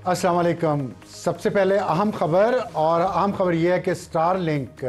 अस्सलाम वालेकुम। सबसे पहले अहम खबर, और अहम खबर यह है कि स्टारलिंक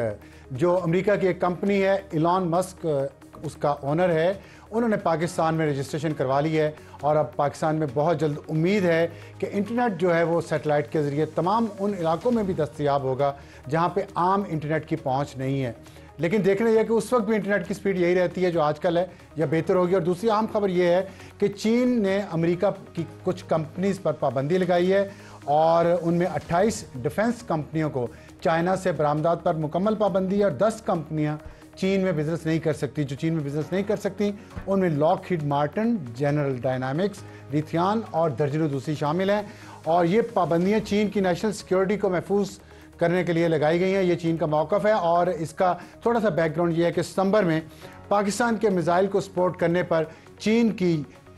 जो अमेरिका की एक कंपनी है, इलॉन मस्क उसका ओनर है, उन्होंने पाकिस्तान में रजिस्ट्रेशन करवा ली है और अब पाकिस्तान में बहुत जल्द उम्मीद है कि इंटरनेट जो है वो सैटेलाइट के ज़रिए तमाम उन इलाकों में भी दस्तयाब होगा जहाँ पे आम इंटरनेट की पहुँच नहीं है। लेकिन देखना यह कि उस वक्त भी इंटरनेट की स्पीड यही रहती है जो आजकल है या बेहतर होगी। और दूसरी अहम खबर यह है कि चीन ने अमेरिका की कुछ कंपनीज़ पर पाबंदी लगाई है और उनमें 28 डिफेंस कंपनियों को चाइना से बरामदात पर मुकम्मल पाबंदी है और 10 कंपनियां चीन में बिजनेस नहीं कर सकती। जो चीन में बिजनेस नहीं कर सकती उनमें लॉकहीड मार्टिन, जनरल डायनामिक्स, रिथियान और दर्जनों दूसरी शामिल हैं। और ये पाबंदियां चीन की नेशनल सिक्योरिटी को महफूज करने के लिए लगाई गई हैं। ये चीन का मौक़िफ़ है और इसका थोड़ा सा बैकग्राउंड ये है कि सितंबर में पाकिस्तान के मिसाइल को सपोर्ट करने पर चीन की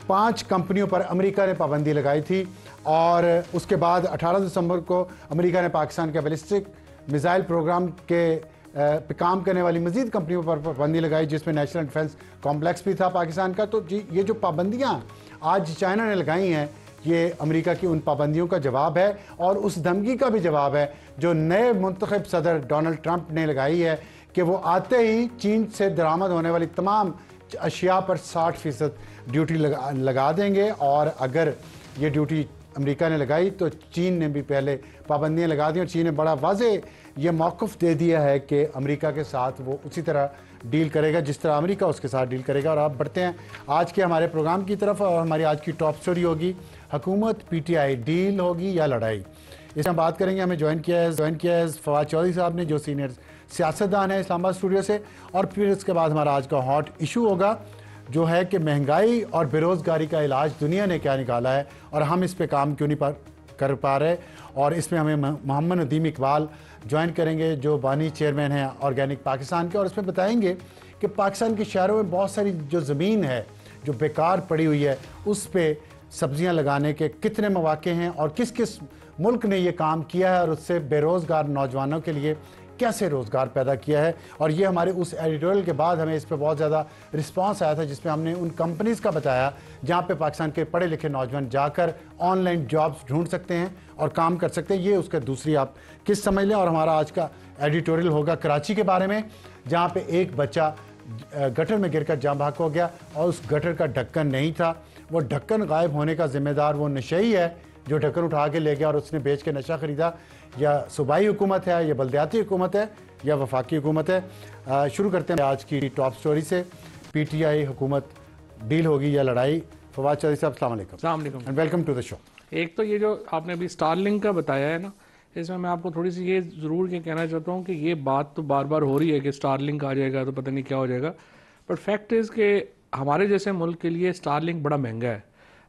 5 कंपनियों पर अमेरिका ने पाबंदी लगाई थी और उसके बाद 18 दिसंबर को अमेरिका ने पाकिस्तान के बैलिस्टिक मिसाइल प्रोग्राम के पे काम करने वाली मजीद कंपनियों पर पाबंदी लगाई, जिसमें नेशनल डिफेंस कॉम्प्लेक्स भी था पाकिस्तान का। तो ये जो पाबंदियाँ आज चाइना ने लगाई हैं, ये अमेरिका की उन पाबंदियों का जवाब है और उस धमकी का भी जवाब है जो नए मुंतखब सदर डोनाल्ड ट्रंप ने लगाई है कि वो आते ही चीन से दरामद होने वाली तमाम अशिया पर 60% ड्यूटी लगा देंगे। और अगर ये ड्यूटी अमेरिका ने लगाई तो चीन ने भी पहले पाबंदियां लगा दी और चीन ने बड़ा वाज़े ये मौक़िफ़ दे दिया है कि अमेरिका के साथ वो उसी तरह डील करेगा जिस तरह अमेरिका उसके साथ डील करेगा। और आप बढ़ते हैं आज के हमारे प्रोग्राम की तरफ और हमारी आज की टॉप स्टोरी होगी हुकूमत पीटीआई डील होगी या लड़ाई। इसमें हम बात करेंगे। हमें ज्वाइन किया है फवाद चौधरी साहब ने, जो सीनियर सियासतदान है इस्लामाबाद स्टूडियो से। और फिर उसके बाद हमारा आज का हॉट इशू होगा जो है कि महंगाई और बेरोज़गारी का इलाज दुनिया ने क्या निकाला है और हम इस पे काम क्यों नहीं कर पा रहे। और इसमें हमें मोहम्मद नदीम इकबाल ज्वाइन करेंगे जो बानी चेयरमैन हैं ऑर्गेनिक पाकिस्तान के, और इसमें बताएंगे कि पाकिस्तान के शहरों में बहुत सारी जो ज़मीन है जो बेकार पड़ी हुई है उस पर सब्जियां लगाने के कितने मौके हैं और किस किस मुल्क ने ये काम किया है और उससे बेरोज़गार नौजवानों के लिए कैसे रोज़गार पैदा किया है। और ये हमारे उस एडिटोरियल के बाद हमें इस पर बहुत ज़्यादा रिस्पांस आया था जिसमें हमने उन कंपनीज़ का बताया जहाँ पे पाकिस्तान के पढ़े लिखे नौजवान जाकर ऑनलाइन जॉब्स ढूंढ सकते हैं और काम कर सकते हैं। ये उसका दूसरी आप किस समझ लें। और हमारा आज का एडिटोरियल होगा कराची के बारे में, जहाँ पे एक बच्चा गटर में गिरकर जाँ बहक हो गया और उस गटर का ढक्कन नहीं था। वो ढक्कन गायब होने का जिम्मेदार वो नशई है जो ढक्कन उठा के ले गया और उसने बेच के नशा ख़रीदा। या सूबाई हुकूमत है, या बल्दियाती हुकूमत है, या वफाकी हुकूमत है। शुरू करते हैं आज की टॉप स्टोरी से। पीटीआई हुकूमत डील होगी या लड़ाई। फवाद चौधरी साहब अस्सलाम वालेकुम and welcome to the show. एक तो ये जो आपने अभी स्टारलिंक का बताया है ना, इसमें मैं आपको थोड़ी सी ये ज़रूर ये कहना चाहता हूँ कि ये बात तो बार बार हो रही है कि स्टारलिंक आ जाएगा तो पता नहीं क्या हो जाएगा, बट फैक्ट इज़ कि हमारे जैसे मुल्क के लिए स्टारलिंक बड़ा महंगा है।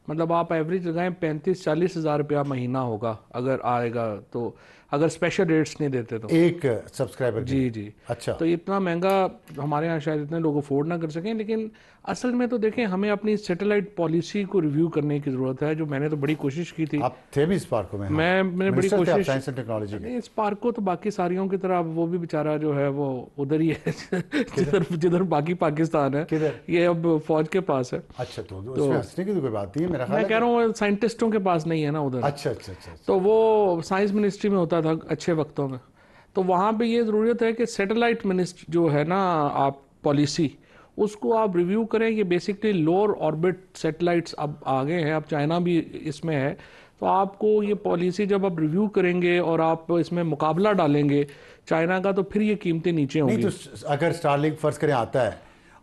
मतलब आप एवरेज लगाएं 35-40 हज़ार रुपया महीना होगा अगर आएगा, तो अगर स्पेशल रेट्स नहीं देते तो एक सब्सक्राइबर। जी। अच्छा, तो इतना महंगा हमारे यहाँ शायद इतने लोग अफोर्ड ना कर सकें। लेकिन असल में तो देखें, हमें अपनी सैटेलाइट पॉलिसी को रिव्यू करने की ज़रूरत है, जो मैंने तो बड़ी कोशिश की थी। आप थे भी स्पार्को में? मैंने बड़ी कोशिश, साइंस एंड टेक्नोलॉजी के। स्पार्को तो बाकी सारियों की तरह वो भी बेचारा जो है वो उधर ही है जिधर बाकी पाकिस्तान है, ये अब फौज के पास है। अच्छा, तो उसमें हंसने की तो कोई बात नहीं है मेरा ख्याल। मैं कह रहा हूँ साइंटिस्टों के पास नहीं है ना उधर। अच्छा। तो वो साइंस मिनिस्ट्री में होता था अच्छे वक्तों में, तो वहाँ पे ये ज़रूरत है कि सैटेलाइट मिनिस्ट्री जो है ना आप पॉलिसी, उसको आप रिव्यू करें। ये बेसिकली लोअर ऑर्बिट सैटेलाइट्स अब आ गए हैं, अब चाइना भी इसमें है। तो आपको ये पॉलिसी जब आप रिव्यू करेंगे और आप इसमें मुकाबला डालेंगे चाइना का, तो फिर ये कीमतें नीचे होंगी। नहीं तो अगर स्टारलिंक फर्ज करें आता है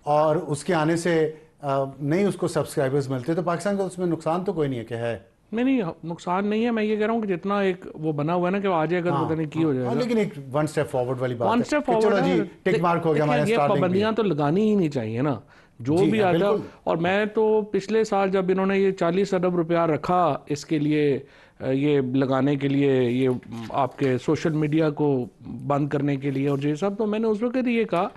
और उसके आने से नहीं उसको सब्सक्राइबर्स मिलते तो पाकिस्तान का उसमें नुकसान तो कोई नहीं है कि है? नहीं, नुकसान नहीं है। मैं ये कह रहा हूँ कि जितना एक वो बना हुआ है ना कि आ जाएगा तो पता नहीं की हो जाएगा। लेकिन एक वन स्टेप फॉरवर्ड वाली बात है। वन स्टेप फॉरवर्ड, चलो जी, टिक मार्क हो गया हमारा। ये पाबंदियां तो लगानी ही नहीं चाहिए ना, जो भी आता। और मैं तो पिछले साल जब इन्होंने ये 40 अरब रुपया रखा इसके लिए, ये लगाने के लिए, ये आपके सोशल मीडिया को बंद करने के लिए और ये सब, तो मैंने उस वक्त ये कहा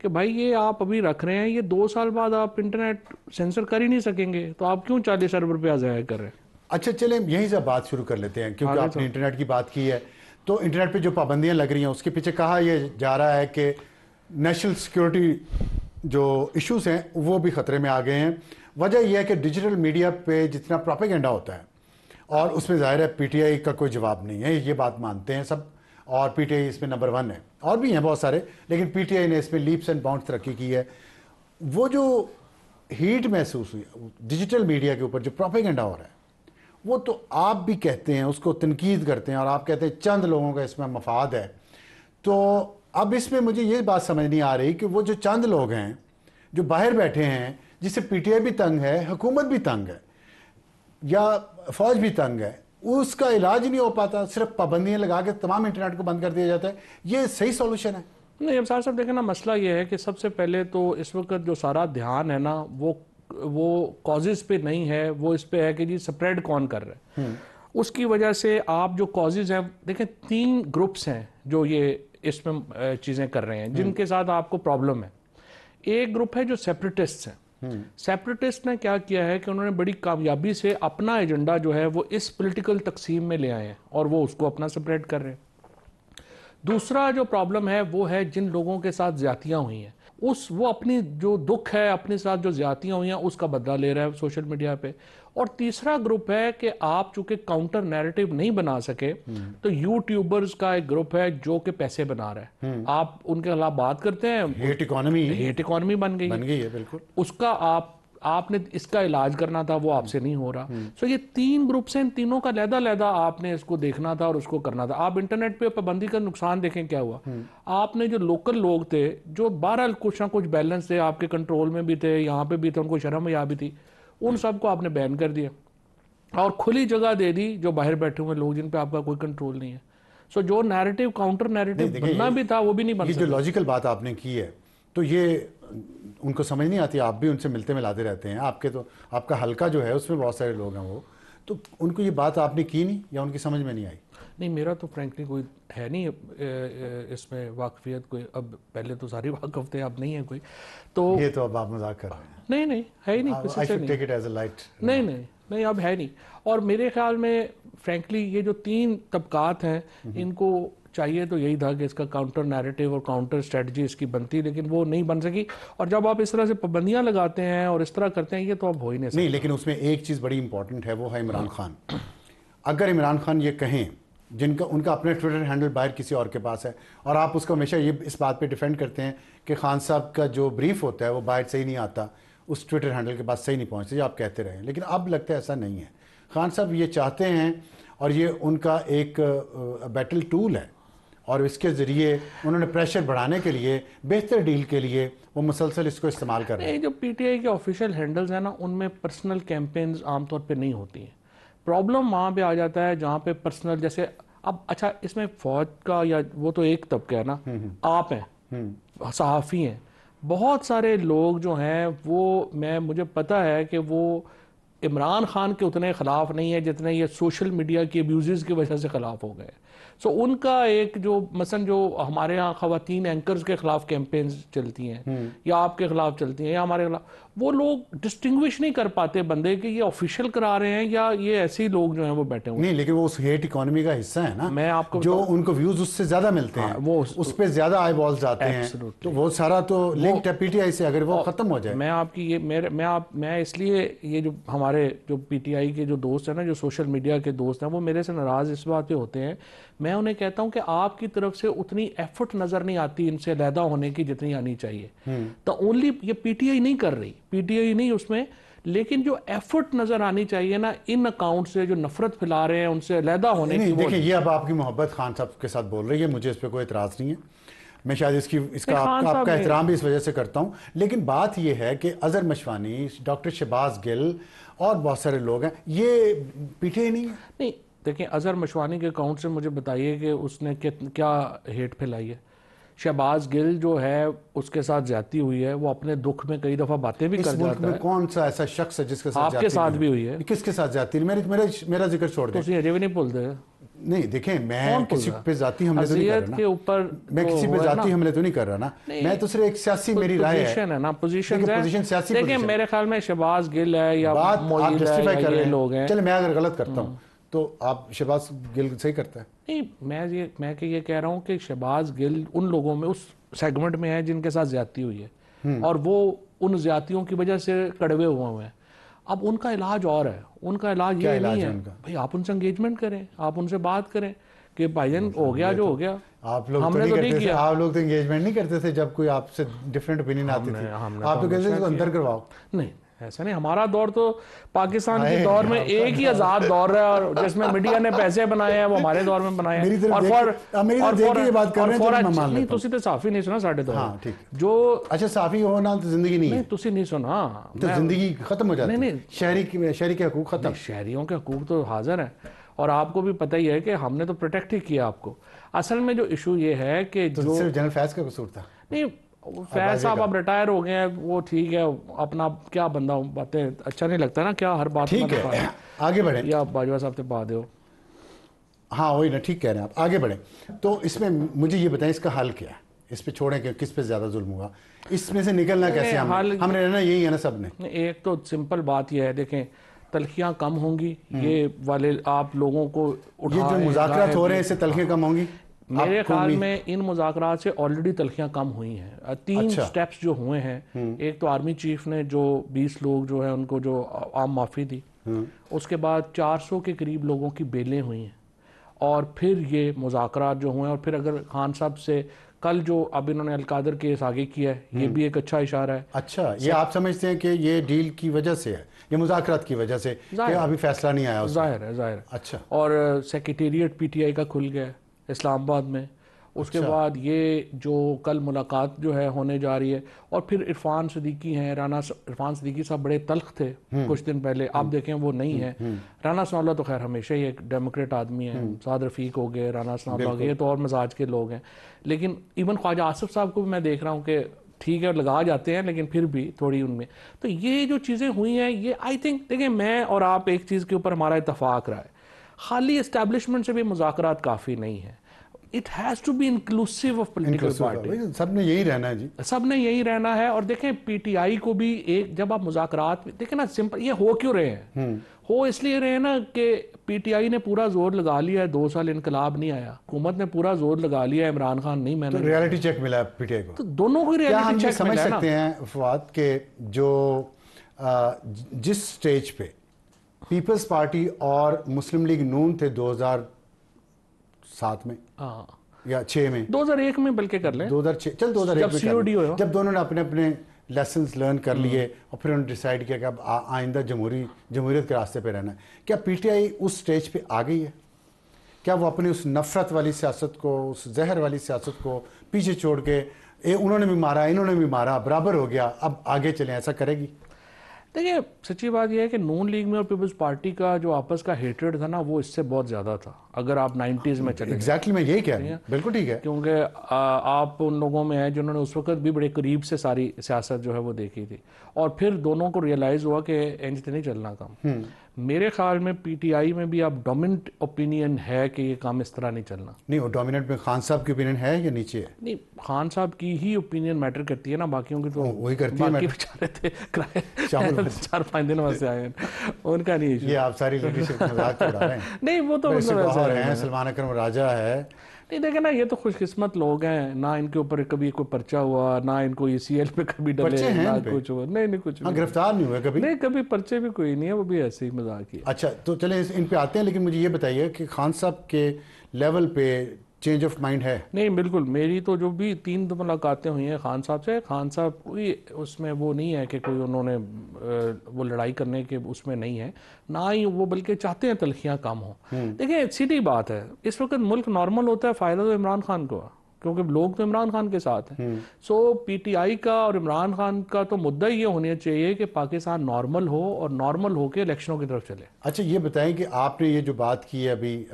कि भाई ये आप अभी रख रहे हैं, ये 2 साल बाद आप इंटरनेट सेंसर कर ही नहीं सकेंगे, तो आप क्यों 40 अरब रुपया ज़ाया कर रहे हैं? अच्छा, चले यहीं से बात शुरू कर लेते हैं क्योंकि आपने इंटरनेट की बात की है। तो इंटरनेट पे जो पाबंदियां लग रही हैं उसके पीछे कहा यह जा रहा है कि नेशनल सिक्योरिटी जो इश्यूज हैं वो भी ख़तरे में आ गए हैं। वजह यह है कि डिजिटल मीडिया पे जितना प्रोपेगेंडा होता है और उसमें जाहिर है पीटीआई का कोई जवाब नहीं है, ये बात मानते हैं सब, और पीटीआई इसमें नंबर 1 है। और भी हैं बहुत सारे, लेकिन पीटीआई ने इसमें लीप्स एंड बाउंड्स तरक्की की है। वो जो हीट महसूस हुई डिजिटल मीडिया के ऊपर, जो प्रोपेगेंडा हो रहा है, वो तो आप भी कहते हैं, उसको तनकीद करते हैं, और आप कहते हैं चंद लोगों का इसमें मफाद है। तो अब इसमें मुझे ये बात समझ नहीं आ रही कि वो जो चंद लोग हैं जो बाहर बैठे हैं, जिससे पीटीआई भी तंग है, हुकूमत भी तंग है, या फौज भी तंग है, उसका इलाज नहीं हो पाता, सिर्फ पाबंदियां लगा के तमाम इंटरनेट को बंद कर दिया जाता है। ये सही सॉल्यूशन है? नहीं, अब साहब देखें ना, मसला ये है कि सबसे पहले तो इस वक्त जो सारा ध्यान है ना वो कॉजेज पे नहीं है, वो इस पे है कि जी स्प्रेड कौन कर रहा है। उसकी वजह से आप जो कॉजेज हैं, देखें 3 ग्रुप्स हैं जो ये इसमें चीज़ें कर रहे हैं, जिनके साथ आपको प्रॉब्लम है। एक ग्रुप है जो सेपरेटिस्ट हैं। सेपरेटिस्ट ने क्या किया है कि उन्होंने बड़ी कामयाबी से अपना एजेंडा जो है वो इस पॉलिटिकल तकसीम में ले आए हैं और वो उसको अपना सेपरेट कर रहे हैं। दूसरा जो प्रॉब्लम है वो है जिन लोगों के साथ ज्यादतियां हुई हैं, वो अपनी जो दुख है, अपने साथ जो ज्यादतियां हुई हैं उसका बदला ले रहा है सोशल मीडिया पे। और तीसरा ग्रुप है कि आप चूंकि काउंटर नैरेटिव नहीं बना सके, तो यूट्यूबर्स का एक ग्रुप है जो कि पैसे बना रहा है। आप उनके खिलाफ बात करते हैं, हेट इकोनॉमी बन गई है बिल्कुल। उसका आपने इसका इलाज करना था, वो आपसे नहीं हो रहा। सो ये 3 ग्रुप्स हैं, इन तीनों का लहदा आपने इसको देखना था और उसको करना था। आप इंटरनेट पे पाबंदी का नुकसान देखें क्या हुआ। आपने जो लोकल लोग थे, जो बहरहाल कुछ ना कुछ बैलेंस थे, आपके कंट्रोल में भी थे, यहाँ पे भी थे, उनको शर्म या भी थी, उन सबको आपने बैन कर दिया और खुली जगह दे दी जो बाहर बैठे हुए लोग, जिन पे आपका कोई कंट्रोल नहीं है। सो जो नैरेटिव, काउंटर नैरेटिव बनना भी था, वो भी नहीं बन सकता। ये जो लॉजिकल बात आपने की है, तो ये उनको समझ नहीं आती। आप भी उनसे मिलते मिलाते रहते हैं, आपका हल्का जो है उसमें बहुत सारे लोग हैं, वो तो उनको ये बात आपने की नहीं या उनकी समझ में नहीं आई? नहीं, मेरा तो फ्रैंकली कोई है नहीं इसमें वाकफियत कोई। अब पहले तो सारी वाकफ थे, अब नहीं है कोई। तो ये तो अब आप मजाक कर रहे हैं। नहीं है ही नहीं, किसी से नहीं। नहीं अब है नहीं। और मेरे ख्याल में फ्रैंकली ये जो 3 तबकात हैं, इनको चाहिए तो यही था कि इसका काउंटर नैरेटिव और काउंटर स्ट्रेटजी इसकी बनती, लेकिन वो नहीं बन सकी। और जब आप इस तरह से पाबंदियां लगाते हैं और इस तरह करते हैं, ये तो अब हो ही नहीं सकता। नहीं, लेकिन उसमें एक चीज़ बड़ी इंपॉर्टेंट है, वो है इमरान खान। अगर इमरान खान ये कहें, उनका अपना ट्विटर हैंडल बाहर किसी और के पास है, और आप उसको हमेशा ये इस बात पे डिफेंड करते हैं कि खान साहब का जो ब्रीफ होता है वो बाहर सही नहीं आता, उस ट्विटर हैंडल के पास सही नहीं पहुँचते, जो आप कहते रहे। लेकिन अब लगता है ऐसा नहीं है। खान साहब ये चाहते हैं, और ये उनका एक बैटल टूल है, और इसके ज़रिए उन्होंने प्रेशर बढ़ाने के लिए, बेहतर डील के लिए वो मुसलसल इसको इस्तेमाल कर रहे हैं। जो पीटीआई के ऑफिशियल हैंडल्स हैं ना, उनमें पर्सनल कैंपेन्स आमतौर पे नहीं होती हैं। प्रॉब्लम वहाँ पे आ जाता है जहाँ पे पर्सनल, जैसे अब अच्छा इसमें फौज का या वो तो एक तबका है ना, आप हैं, सहाफ़ी हैं, बहुत सारे लोग जो हैं वो, मुझे पता है कि वो इमरान खान के उतने ख़िलाफ़ नहीं है जितने ये सोशल मीडिया की अब्यूज़ की वजह से ख़िलाफ़ हो गए। सो उनका एक जो मसलन जो हमारे यहाँ ख़वातीन एंकर्स के ख़िलाफ़ कैंपेन्स चलती हैं, या आपके ख़िलाफ़ चलती हैं, या हमारे खिलाफ, वो लोग डिस्टिंग्विश नहीं कर पाते बंदे कि ये ऑफिशियल करा रहे हैं या ये ऐसे ही लोग जो हैं वो बैठे हुए। नहीं, लेकिन वो उस हेट इकोनॉमी का हिस्सा है ना। मैं आपको जो उनको व्यूज उससे ज़्यादा मिलते हैं, वो उस पर ज़्यादा आई बॉल्स आते हैं, तो वो सारा तो लिंक्ड है पीटीआई से। अगर वो ख़त्म हो जाए, मैं आपकी ये मैं इसलिए ये जो हमारे जो पीटीआई के जो दोस्त हैं ना, जो सोशल मीडिया के दोस्त हैं, वो मेरे से नाराज़ इस बात पे होते हैं। मैं उन्हें कहता हूं कि आपकी तरफ से उतनी एफर्ट नजर नहीं आती इनसे अलहदा होने की जितनी आनी चाहिए। तो ओनली ये पीटीआई नहीं कर रही, पीटीआई नहीं उसमें, लेकिन जो एफर्ट नजर आनी चाहिए ना इन अकाउंट से जो नफरत फैला रहे हैं उनसे अलहदा होने की। देखिए, ये अब आपकी मोहब्बत खान साहब के साथ बोल रही है, मुझे इस पर कोई एतराज नहीं है। मैं शायद इसका आपका एहतराम भी इस वजह से करता हूं। लेकिन बात यह है कि अजहर मशवानी, डॉक्टर शहबाज गिल और बहुत सारे लोग हैं, ये पीटीआई नहीं है। नहीं, देखिए अजहर मशवानी के अकाउंट से मुझे बताइए कि उसने क्या हेट फैलाई है। शहबाज गिल जो है उसके साथ ज्यादती हुई है, वो अपने दुख में कई दफा बातें भी कर जाता है। कौन सा ऐसा शख्स है जिसके साथ आपके साथ भी हुई है? किसके साथ जाती? मेरा जिक्र छोड़ दें। अजय भी नहीं बोलते? नहीं, देखें, मैं किसी पे जाती हमले तो नहीं कर रहा के ऊपर, मैं किसी पे जाती हमले तो नहीं कर रहा ना। मैं तो सिर्फ एक सियासी मेरी राय है ना, पोजीशन सियासी। देखिए मेरे ख्याल में शहबाज गिल है या आप जस्टिफाई कर रहे हैं लोग हैं। चल, मैं अगर गलत करता हूँ तो आप शहबाज गिल सही करता है? नहीं, मैं ये कह रहा हूँ कि शहबाज गिल उन लोगों में, उस सेगमेंट में है जिनके साथ ज्यादती हुई है, और वो उन ज्यादतियों की वजह से कड़वे हुए हैं। अब उनका इलाज और है, उनका इलाज ये नहीं है भाई आप उनसे एंगेजमेंट करें, आप उनसे बात करें कि भाईजान हो गया जो हो गया। आप लोग हमने तो नहीं किया। आप लोग तो एंगेजमेंट नहीं करते थे जब कोई आपसे डिफरेंट ओपिनियन आती थी, आप तो कहते थे अंदर करवाओ। नहीं ऐसा नहीं, हमारा दौर तो पाकिस्तान के दौर में एक ही आजाद दौर है और जिसमें मीडिया ने पैसे बनाए हैं वो हमारे दौर में बनाए हैं। और नहीं तुसी तो साफी नहीं सुना साढ़े दौर। हाँ, ठीक जो अच्छा साफी होना तो जिंदगी नहीं है, तुसी नहीं सुना तो जिंदगी खत्म हो जाती है। नहीं शहरी के हकूक खत्म, शहरियों के हकूक तो हाजिर है और आपको भी पता ही है कि हमने तो प्रोटेक्ट ही किया आपको। असल में जो इशू ये है कि जो सिर्फ जनरल फैज का कसूर था। नहीं फैज साहब अब रिटायर हो गए हैं, वो ठीक है अपना क्या बंदा बातें अच्छा नहीं लगता ना क्या हर बात ठीक है। आगे बढ़े या बाजवा साहब से बात हो। हाँ वही ना, ठीक कह रहे हैं आप, आगे बढ़े। तो इसमें मुझे ये बताएं इसका हल क्या है, इस पे छोड़ें कि किस पे ज्यादा जुल्म हुआ, इसमें से निकलना कैसे? हमने रहना यही है ना सब ने। एक तो सिंपल बात यह है, देखें तलखियां कम होंगी, ये वाले आप लोगों को ये जो मुज़ाकरात हो रहे हैं इससे तलखियां कम होंगी? मेरे ख्याल में इन मुज़ाकरात से ऑलरेडी तलखियां कम हुई हैं। 3 स्टेप्स जो हुए हैं, एक तो आर्मी चीफ ने जो 20 लोग जो है उनको जो आम माफ़ी दी, उसके बाद 400 के करीब लोगों की बेलें हुई हैं और फिर ये मुज़ाकरात जो हुए हैं। और फिर अगर खान साहब से कल जो अब इन्होंने अलकादर केस आगे किया है, ये भी एक अच्छा इशारा है। अच्छा, ये आप समझते हैं कि ये डील की वजह से है, ये मुज़ाकरात की वजह से कि अभी फैसला नहीं आया? जाहिर है। अच्छा। और सेक्रेटेरिएट पीटीआई का खुल गया इस्लामाबाद में। उसके बाद ये जो कल मुलाकात जो है होने जा रही है, और फिर इरफान सिद्दीकी हैं, इरफान सिद्दीकी साहब बड़े तल्ख थे कुछ दिन पहले, आप देखें वो नहीं है। राना सनाउल्लाह तो खैर हमेशा ही एक डेमोक्रेट आदमी है, साद रफीक हो गए, राना सनाउल्लाह हो गए, ये तो और मिजाज के लोग हैं। लेकिन इवन ख्वाजा आसिफ साहब को भी मैं देख रहा हूँ कि ठीक है लगा जाते हैं लेकिन फिर भी थोड़ी उनमें। तो ये जो चीज़ें हुई हैं ये आई थिंक, देखिए मैं और आप एक चीज़ के ऊपर हमारा इतफाक रहा है, खाली एस्टेब्लिशमेंट से भी मुज़ाकरात काफ़ी नहीं है। It has to be inclusive of political party. सब ने यही रहना है जी, सब ने यही रहना है। और देखें पीटीआई को भी एक, जब आप मुज़ाकरात देखें ना, सिंपल ये हो क्यों रहे हैं, हो इसलिए रहे ना कि पीटीआई ने पूरा जोर लगा लिया है, 2 साल इनकलाब नहीं आया, हुकूमत ने पूरा जोर लगा लिया है, इमरान खान नहीं मैंने, तो रियलिटी चेक मिला पीटीआई को। तो दोनों को रियलिटी चेक समझ सकते हैं फवाद के जो जिस स्टेज पे पीपल्स पार्टी और मुस्लिम लीग नून थे 2007 में या 6 में, 2001 में बल्कि कर लें, 2006 चल 2001 में जब दोनों ने अपने अपने लेसन्स लर्न कर लिए और फिर उन्होंने डिसाइड किया कि अब आइंदा जमहूरियत के रास्ते पे रहना है। क्या पीटीआई उस स्टेज पे आ गई है? क्या वो अपनी उस नफरत वाली सियासत को, उस जहर वाली सियासत को पीछे छोड़ के उन्होंने भी मारा इन्होंने भी मारा बराबर हो गया, अब आगे चलें, ऐसा करेगी? देखिए सच्ची बात यह है कि नून लीग में और पीपल्स पार्टी का जो आपस का हेट्रेड था ना, वो इससे बहुत ज़्यादा था अगर आप 90s में चले। एग्जैक्टली मैं यही कह रहा हूँ, बिल्कुल ठीक है। क्योंकि आप उन लोगों में हैं जिन्होंने उस वक्त भी बड़े करीब से सारी सियासत जो है वो देखी थी, और फिर दोनों को रियलाइज़ हुआ कि इंज नहीं चलना काम। मेरे ख्याल में पीटीआई में भी अब डोमिनेंट ओपिनियन है कि ये काम इस तरह नहीं चलना। नहीं, वो डोमिनेंट में खान साहब की ओपिनियन है या नीचे है? नहीं, खान साहब की ही ओपिनियन मैटर करती है ना, बाकियों की तो वही करती है। बाकी बेचारे थे 4-5 दिन वैसे आए हैं, उनका नहीं इशू। ये आप सारी लीडरशिप मजाक उड़ा रहे हैं। नहीं वो तो मतलब सलमान अकरम राजा है। नहीं देखे ना, ये तो खुशकिस्मत लोग हैं ना, इनके ऊपर कभी कोई पर्चा हुआ ना, इनको ECL पे कभी डले ना कुछ हुआ, नहीं कुछ गिरफ्तार नहीं हुए कभी, नहीं कभी पर्चे भी कोई नहीं है, वो भी ऐसे ही मजाक ही। अच्छा तो चले इन पे आते हैं, लेकिन मुझे ये बताइए कि खान साहब के लेवल पे चेंज ऑफ माइंड है? नहीं बिल्कुल, मेरी तो जो भी 3 मुलाकातें हुई हैं खान साहब से, खान साहब कोई उसमें वो नहीं है कि कोई उन्होंने वो लड़ाई करने के उसमें नहीं है, ना ही वो बल्कि चाहते हैं तलखियाँ कम हो। देखिए सीधी बात है, इस वक्त मुल्क नॉर्मल होता है, फ़ायदा तो इमरान खान को है क्योंकि लोग तो इमरान खान के साथ हैं। सो पीटीआई का और इमरान खान का तो मुद्दा ये होना चाहिए कि पाकिस्तान नॉर्मल हो और नॉर्मल हो के इलेक्शनों की तरफ चले। अच्छा ये बताएं कि आपने ये जो बात की है अभी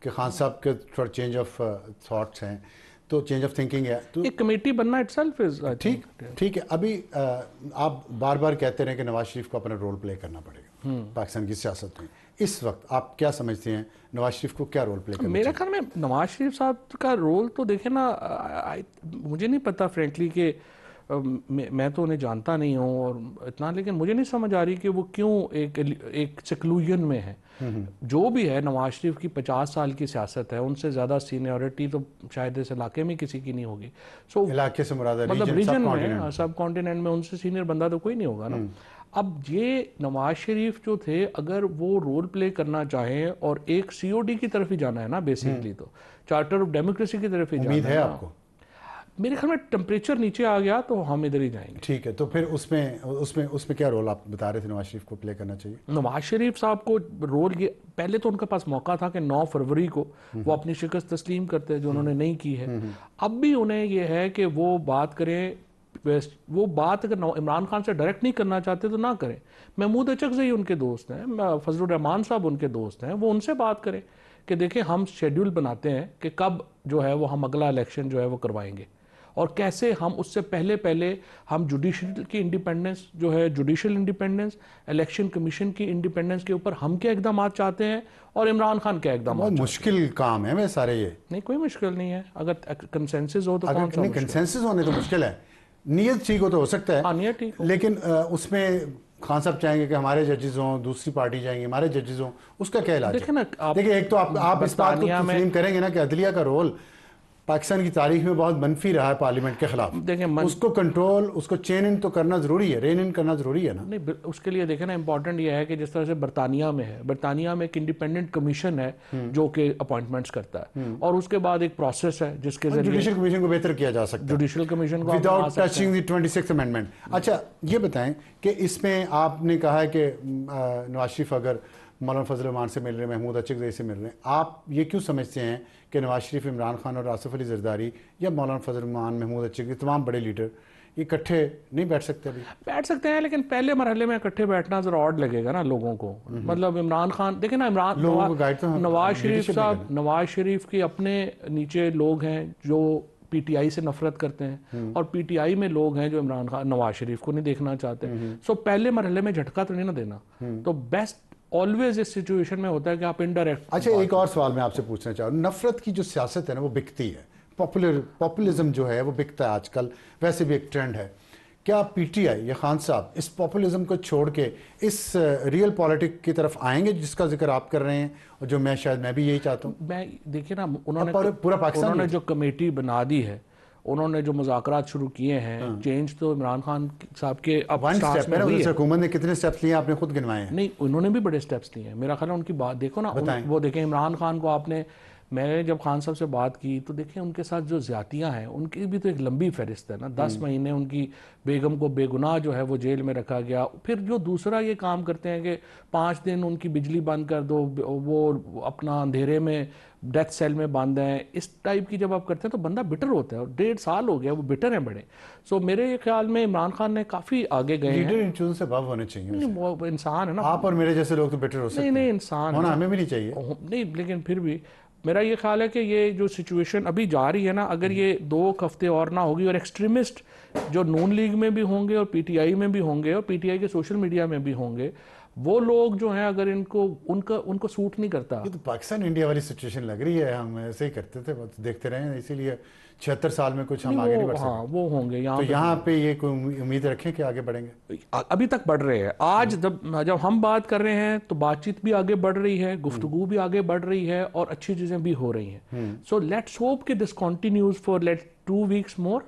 कि खान साहब के थोड़ा चेंज ऑफ थॉट्स हैं, तो चेंज ऑफ थिंकिंग है, तो एक कमेटी बनना इटसेल्फ इज ठीक है। अभी आप बार बार कहते रहे कि नवाज शरीफ को अपना रोल प्ले करना पड़ेगा पाकिस्तान की सियासत में। इस वक्त आप क्या समझते हैं, नवाज शरीफ को क्या रोल प्ले करना? मेरे ख्याल में नवाज शरीफ साहब का रोल तो देखे ना, मुझे नहीं पता फ्रेंकली कि मैं तो उन्हें जानता नहीं हूँ और इतना, लेकिन मुझे नहीं समझ आ रही कि वो क्यों एक सेक्लूजन में है। जो भी है, नवाज शरीफ की 50 साल की सियासत है, उनसे ज़्यादा सीनियरिटी तो शायद इस इलाके में किसी की नहीं होगी। सो इलाके से मुराद मतलब रीजन में, सब कॉन्टिनेंट में उनसे सीनियर बंदा तो कोई नहीं होगा ना। अब ये नवाज शरीफ जो थे, अगर वो रोल प्ले करना चाहें और एक सीओडी की तरफ ही जाना है ना बेसिकली, तो चार्टर ऑफ डेमोक्रेसी की तरफ ही उम्मीद जाना है ना। आपको? मेरे ख्याल में टेम्परेचर नीचे आ गया तो हम इधर ही जाएंगे। ठीक है, तो फिर उसमें उसमें उसमें क्या रोल आप बता रहे थे नवाज शरीफ को प्ले करना चाहिए? नवाज शरीफ साहब को रोल ये, पहले तो उनके पास मौका था कि 9 फरवरी को वो अपनी शिकस्त तस्लीम करते, जो उन्होंने नहीं की है। अब भी उन्हें ये है कि वो बात करें, वो बात अगर इमरान खान से डायरेक्ट नहीं करना चाहते तो ना करें। महमूद अचकज़ई उनके दोस्त हैं, फजलुर रहमान साहब उनके दोस्त हैं, वो उनसे बात करें कि देखें हम शेड्यूल बनाते हैं कि कब जो है वो हम अगला इलेक्शन जो है वो करवाएंगे, और कैसे हम उससे पहले पहले हम जुडिशल की इंडिपेंडेंस जो है, जुडिशल इंडिपेंडेंस, इलेक्शन कमीशन की इंडिपेंडेंस के ऊपर हम क्या इकदाम चाहते हैं और इमरान खान क्या इकदाम। बहुत मुश्किल काम है वे सारे। ये नहीं, कोई मुश्किल नहीं है, अगर कंसेंसस हो तो अगर कौन सा नहीं, कंसेंसस होने तो मुश्किल है, नीयत ठीक हो तो हो सकता है। नियत ठीक हो। लेकिन उसमें खान साहब चाहेंगे कि हमारे जजेस हों, दूसरी पार्टी जाएंगे हमारे जजेस हों, उसका क्या इलाज है? देखिए ना, देखिए एक तो आप इस बात को तस्लीम करेंगे ना कि अदलिया का रोल पाकिस्तान की तारीख में बहुत मनफी रहा है पार्लियामेंट के खिलाफ। उसको कंट्रोल, उसको चेन इन तो करना जरूरी है, रेन इन करना जरूरी है ना। नहीं, उसके लिए देखें ना, इंपॉर्टेंट ये है कि जिस तरह से बरतानिया में है, बरतानिया में एक इंडिपेंडेंट कमीशन है जो कि अपॉइंटमेंट्स करता है, और उसके बाद एक प्रोसेस है जिसके जरिए जुडिशल कमीशन को बेहतर किया जा सकता है, जुडिशल कमीशन को without touching the 26th amendment. अच्छा ये बताएं कि इसमें आपने कहा है कि नवाज शरीफ अगर मौलाना फजल रहमान से मिल रहे हैं, महमूद अचकज़ई से मिल रहे हैं, आप ये क्यों समझते हैं कि नवाज शरीफ, इमरान खान और आसिफ अली जरदारी या मौलाना फजल रहमान, महमूद अचकज़ई, तमाम बड़े लीडर ये इकट्ठे नहीं बैठ सकते? अभी बैठ सकते हैं, लेकिन पहले मरहले में इकट्ठे बैठना जरा ऑड लगेगा ना लोगों को। मतलब इमरान खान, देखे ना, इमरान नवाज शरीफ साहब, नवाज शरीफ के अपने नीचे लोग हैं जो पीटीआई से नफरत करते हैं, और पीटीआई में लोग हैं जो इमरान खान, नवाज शरीफ को नहीं देखना चाहते। सो पहले मरहले में झटका तो नहीं ना देना, तो बेस्ट ऑलवेज इस सिचुएशन में होता है कि आप इनडायरेक्ट। अच्छा एक और सवाल मैं आपसे पूछना चाहूँ, नफरत की जो सियासत है ना वो बिकती है, पॉपुलिज्म जो है वो बिकता है आजकल, वैसे भी एक ट्रेंड है। क्या पीटीआई या खान साहब इस पॉपुलिज्म को छोड़ के इस रियल पॉलिटिक की तरफ आएंगे जिसका जिक्र आप कर रहे हैं, और जो मैं भी यही चाहता हूँ? मैं देखिए ना, उन्होंने पूरा पाकिस्तान, उन्होंने जो कमेटी बना दी है, उन्होंने जो मुज़ाकरात शुरू किए हैं, चेंज तो इमरान खान साहब के अब स्टेप है, हुकूमत ने कितने स्टेप्स लिए आपने खुद गिनवाए हैं? नहीं, उन्होंने भी बड़े स्टेप्स लिए हैं। मेरा ख्याल है उनकी बात देखो ना, वो देखें इमरान खान को आपने, मैंने जब खान साहब से बात की तो देखें उनके साथ जो ज्यादतियां हैं उनकी भी तो एक लंबी फहरिस्त है ना। 10 महीने उनकी बेगम को बेगुनाह जो है वो जेल में रखा गया। फिर जो दूसरा ये काम करते हैं कि 5 दिन उनकी बिजली बंद कर दो, वो अपना अंधेरे में डेथ सेल में बंद हैं, इस टाइप की जब आप करते हैं तो बंदा बिटर होता है, और 1.5 साल हो गया वो बिटर हैं बड़े। सो मेरे ख्याल में इमरान खान ने काफ़ी आगे गए हैं। लीडर इंचुन से भाव होने चाहिए। वो इंसान है ना, आप और मेरे जैसे लोग तो बिटर हो सकते हैं। नहीं, इंसान होना हमें भी नहीं चाहिए। नहीं, लेकिन फिर भी मेरा ये ख्याल है कि ये जो सिचुएशन अभी जा रही है ना, अगर ये 2 हफ्ते और ना होगी और एक्सट्रीमिस्ट जो नून लीग में भी होंगे और पीटीआई में भी होंगे और पीटीआई के सोशल मीडिया में भी होंगे, वो लोग जो हैं अगर उनको सूट नहीं करता। ये तो पाकिस्तान इंडिया वाली सिचुएशन लग रही है, हम ऐसे ही करते थे, देखते रहे, इसीलिए 76 साल में कुछ हम आगे नहीं बढ़ सकते। हाँ, वो होंगे यहाँ पे ये कोई उम्मीद रखें कि आगे बढ़ेंगे? अभी तक बढ़ रहे हैं। आज जब हम बात कर रहे हैं तो बातचीत भी आगे बढ़ रही है, गुफ्तगू भी आगे बढ़ रही है, और अच्छी चीजें भी हो रही हैं। सो लेट्स होप कि दिस कंटिन्यूज फॉर 2 वीक्स मोर।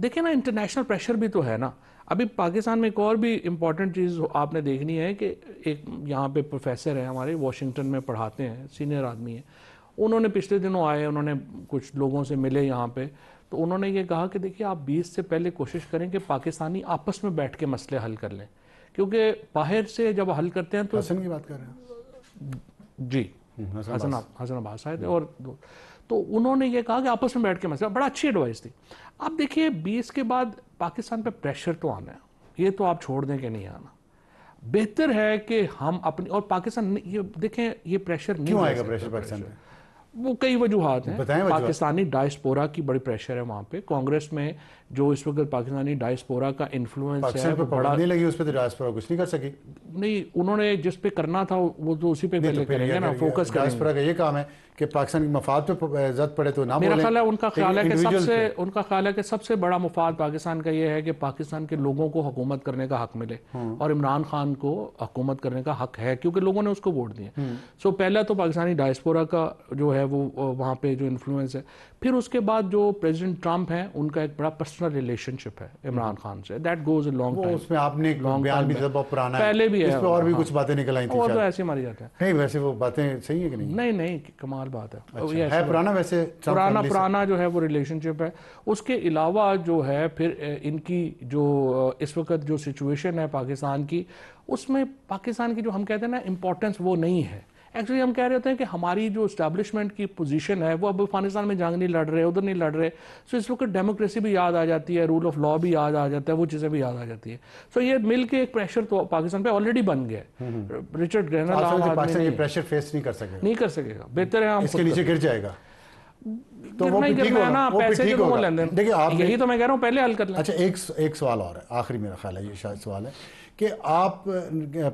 देखिए ना, इंटरनेशनल प्रेशर भी तो है ना। अभी पाकिस्तान में एक और भी इम्पॉर्टेंट चीज़ आपने देखनी है कि एक यहाँ पे प्रोफेसर है हमारे, वॉशिंगटन में पढ़ाते हैं, सीनियर आदमी हैं। उन्होंने पिछले दिनों आए, उन्होंने कुछ लोगों से मिले यहाँ पे, तो उन्होंने ये कहा कि देखिए आप 20 से पहले कोशिश करें कि पाकिस्तानी आपस में बैठ के मसले हल कर लें, क्योंकि बाहर से जब हल करते हैं तो हसन की बात कर रहे हैं जी, हसन अब्बास आए थे, और तो उन्होंने ये कहा कि आपस में बैठ के मसला, बड़ा अच्छी एडवाइस थी। अब देखिए 20 के बाद पाकिस्तान पे प्रेशर तो आना है, ये तो आप छोड़ दें कि नहीं आना। बेहतर है कि हम अपनी, और पाकिस्तान, ये देखें ये प्रेशर क्यों आएगा प्रेशर पाकिस्तान पे? वो कई वजूहात हैं। पाकिस्तानी डायस्पोरा की बड़ी प्रेशर है वहाँ पे। कांग्रेस में जो इस वक्त पाकिस्तानी डायस्पोरा का इन्फ्लुएंस है, बड़ा नहीं लगी उस पर, तो डायस्पोरा कुछ नहीं कर सकी। नहीं, उन्होंने जिस पे करना था वो तो उसी पे पहले करेंगे ना, फोकस करेंगे। डायस्पोरा का ये काम है कि पाकिस्तान के मफाद पे जद पड़े तो ना मेरा बोलें। ख्याल है उनका ख्याल है कि individual उनका ख्याल है कि सबसे बड़ा मुफाद पाकिस्तान का ये है कि पाकिस्तान के लोगों को हुकूमत करने का हक मिले, और इमरान खान को हुकूमत करने का हक है क्योंकि लोगों ने उसको वोट दिए। सो पहला तो पाकिस्तानी डायस्पोरा का जो है वो वहाँ पे जो इन्फ्लुएंस है, फिर उसके बाद जो प्रेसिडेंट ट्रंप है उनका एक बड़ा पर्सनल रिलेशनशिप है इमरान खान से, that goes a long time. उसमें आपने एक बयान भी बहुत पुराना है, पहले भी है, इस पे और भी कुछ बातें निकल आई थी और तो शायद। ऐसे मारी जाता है। नहीं वैसे वो बातें सही है कि नहीं? नहीं नहीं, कमाल बात है। अच्छा, ये है पुराना वैसे ट्रंप फैमिली से? पुराना जो है वो रिलेशनशिप है। उसके अलावा जो है फिर इनकी जो इस वक्त जो सिचुएशन है पाकिस्तान की, उसमें पाकिस्तान की जो हम कहते हैं ना इम्पोर्टेंस वो नहीं है। एक्चुअली हम कह रहे होते हैं कि हमारी जो इस्टेब्लिशमेंट की पोजीशन है वो अब अफगानिस्तान में जंग नहीं लड़ रहे, उधर नहीं लड़ रहे, सो इस वक्त डेमोक्रेसी भी याद आ जाती है, रूल ऑफ लॉ भी याद आ जाता है, वो चीज़ें भी याद आ जाती है। सो ये मिल के एक प्रेशर तो पाकिस्तान पे ऑलरेडी बन गया है। रिचर्ड ग्रेनल पाकिस्तान ये प्रेशर फेस नहीं कर सकेगा, बेहतर है हम इसके नीचे गिर जाएगा तो वो नहीं भी ठीक गिरना है ना, होगा, पैसे जो वो लेन देन। देखिए आप यही तो मैं कह रहा हूँ, पहले हल कर लें। अच्छा एक सवाल और है, आखिरी मेरा ख्याल है ये शायद सवाल है कि आप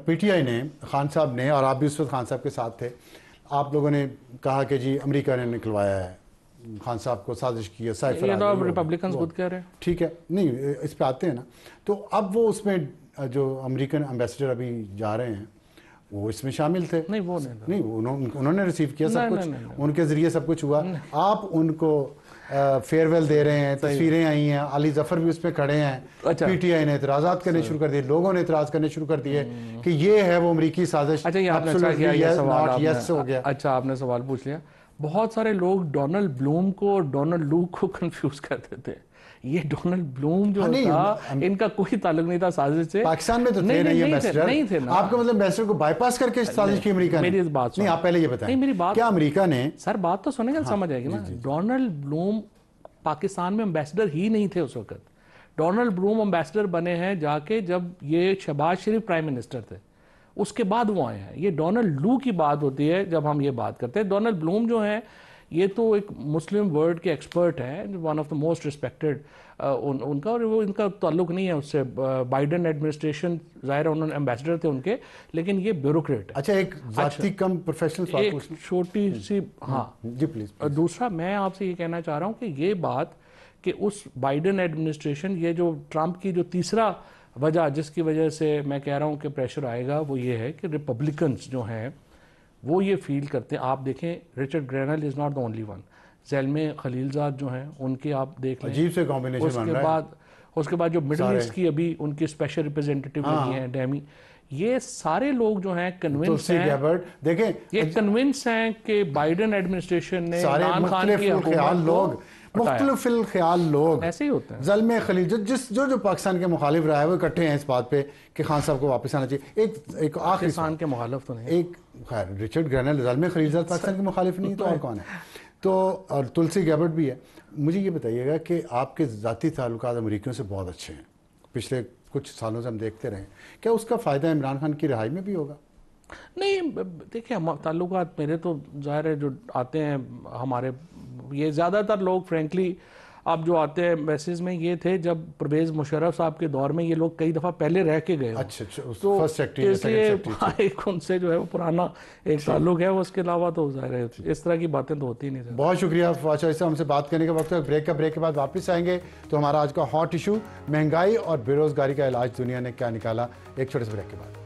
पीटीआई ने, खान साहब ने, और आप भी उस वक्त खान साहब के साथ थे, आप लोगों ने कहा कि जी अमेरिका ने निकलवाया है खान साहब को, साजिश की है, साइफर ये तो रिपब्लिकन खुद कह रहे हैं। ठीक है, नहीं इस पे आते हैं ना, तो अब वो उसमें जो अमेरिकन एम्बेसडर अभी जा रहे हैं वो इसमें शामिल थे? नहीं वो नहीं उन्होंने रिसीव किया सब कुछ, उनके जरिए सब कुछ हुआ। आप उनको फेयरवेल दे रहे हैं, तस्वीरें आई हैं, अली जफर भी उसमें खड़े हैं। अच्छा। पीटीआई ने इतराज़ात करने शुरू कर दिए, लोगों ने इतराज़ करने शुरू कर दिए कि ये है वो अमेरिकी साजिश। अच्छा, ये आपने हो गया। अच्छा, आपने सवाल पूछ लिया। बहुत सारे लोग डोनाल्ड ब्लूम को और डोनाल्ड लू को कंफ्यूज करते थे। ये डोनाल्ड ब्लूम जो था इनका कोई ताल्लुक नहीं था साजिश से। पाकिस्तान में तो थे नहीं थे ना। आपका मतलब एम्बेसडर को बाईपास करके साजिश की अमेरिका ने? मेरी बात नहीं, आप पहले ये बताएं, मेरी बात क्या अमेरिका ने? सर बात तो सुनेंगे, समझ आएगी ना। डोनाल्ड ब्लूम पाकिस्तान में एम्बेसडर ही नहीं थे उस वक्त। डोनाल्ड ब्लूम एम्बेसडर बने हैं जाके जब ये शहबाज शरीफ प्राइम मिनिस्टर थे, उसके बाद वो आए हैं। ये डोनाल्ड लू की बात होती है जब हम ये बात करते हैं। डोनाल्ड ब्लूम जो है ये तो एक मुस्लिम वर्ल्ड के एक्सपर्ट हैं, one of the most respected उनका, और वो इनका ताल्लुक नहीं है उससे। बाइडन एडमिनिस्ट्रेशन ज़ाहिर है उन्होंने एम्बेसडर थे उनके, लेकिन ये ब्यूरोक्रेट। अच्छा, एक जाती कम प्रोफेशनल एक छोटी सी, हाँ जी प्लीज। दूसरा मैं आपसे ये कहना चाह रहा हूँ कि ये बात कि उस बाइडन एडमिनिस्ट्रेशन, ये जो ट्रंप की जो तीसरा वजह जिसकी वजह से मैं कह रहा हूँ कि प्रेशर आएगा, वो ये है कि रिपब्लिकन्स जो हैं वो ये फील करते हैं। आप देखें, Richard Grenell is not the only one, Zalmay Khalilzad जो हैं उनके आप देख लें, अजीब से कॉम्बिनेशन उसके बाद जो मिडिल ईस्ट की अभी उनकी स्पेशल रिप्रेजेंटेटिव लगी हैं डेमी, ये सारे लोग जो हैं कन्विंस हैं, देखें ये कन्विंस हैं कि बाइडन एडमिनिस्ट्रेशन ने इमरान खान की हुकूमत मुख्तलिफ ख्याल लोग ऐसे ही होते हैं। ज़ल्मे खलील जो पाकिस्तान के मुखालिफ रहा है वो इकट्ठे हैं इस बात पे कि खान साहब को वापस आना चाहिए। एक आखिरी पाकिस्तान के मुखालिफ तो नहीं, एक खैर रिचर्ड ग्रेनल, ज़ल्मे खलील पाकिस्तान के मुखालिफ नहीं तो और कौन है? तो और तुलसी गैबर्ट भी है। मुझे ये बताइएगा कि आपके ज़ाती ताल्लुकात अमरीकियों से बहुत अच्छे हैं, पिछले कुछ सालों से हम देखते रहे, क्या उसका फ़ायदा इमरान खान की रिहाई में भी होगा? नहीं देखिए, ताल्लुकात मेरे तो ज़ाहिर है जो आते हैं हमारे, ये ज़्यादातर लोग फ्रेंकली अब जो आते हैं मैसेज में ये थे जब परवेज़ मुशर्रफ साहब के दौर में ये लोग कई दफ़ा पहले रह के गए। अच्छा, तो फर्स्ट सेक्रेटरी, इसलिए एक उनसे जो है वो पुराना एक ताल्लुक है, उसके अलावा तो ज़ाहिर है इस तरह की बातें तो होती नहीं। बहुत शुक्रिया फवाद शाह, हमसे बात करने के वक्त ब्रेक के बाद वापस आएंगे तो हमारा आज का हॉट इशू महंगाई और बेरोजगारी का इलाज दुनिया ने क्या निकाला, एक छोटे से ब्रेक के बाद।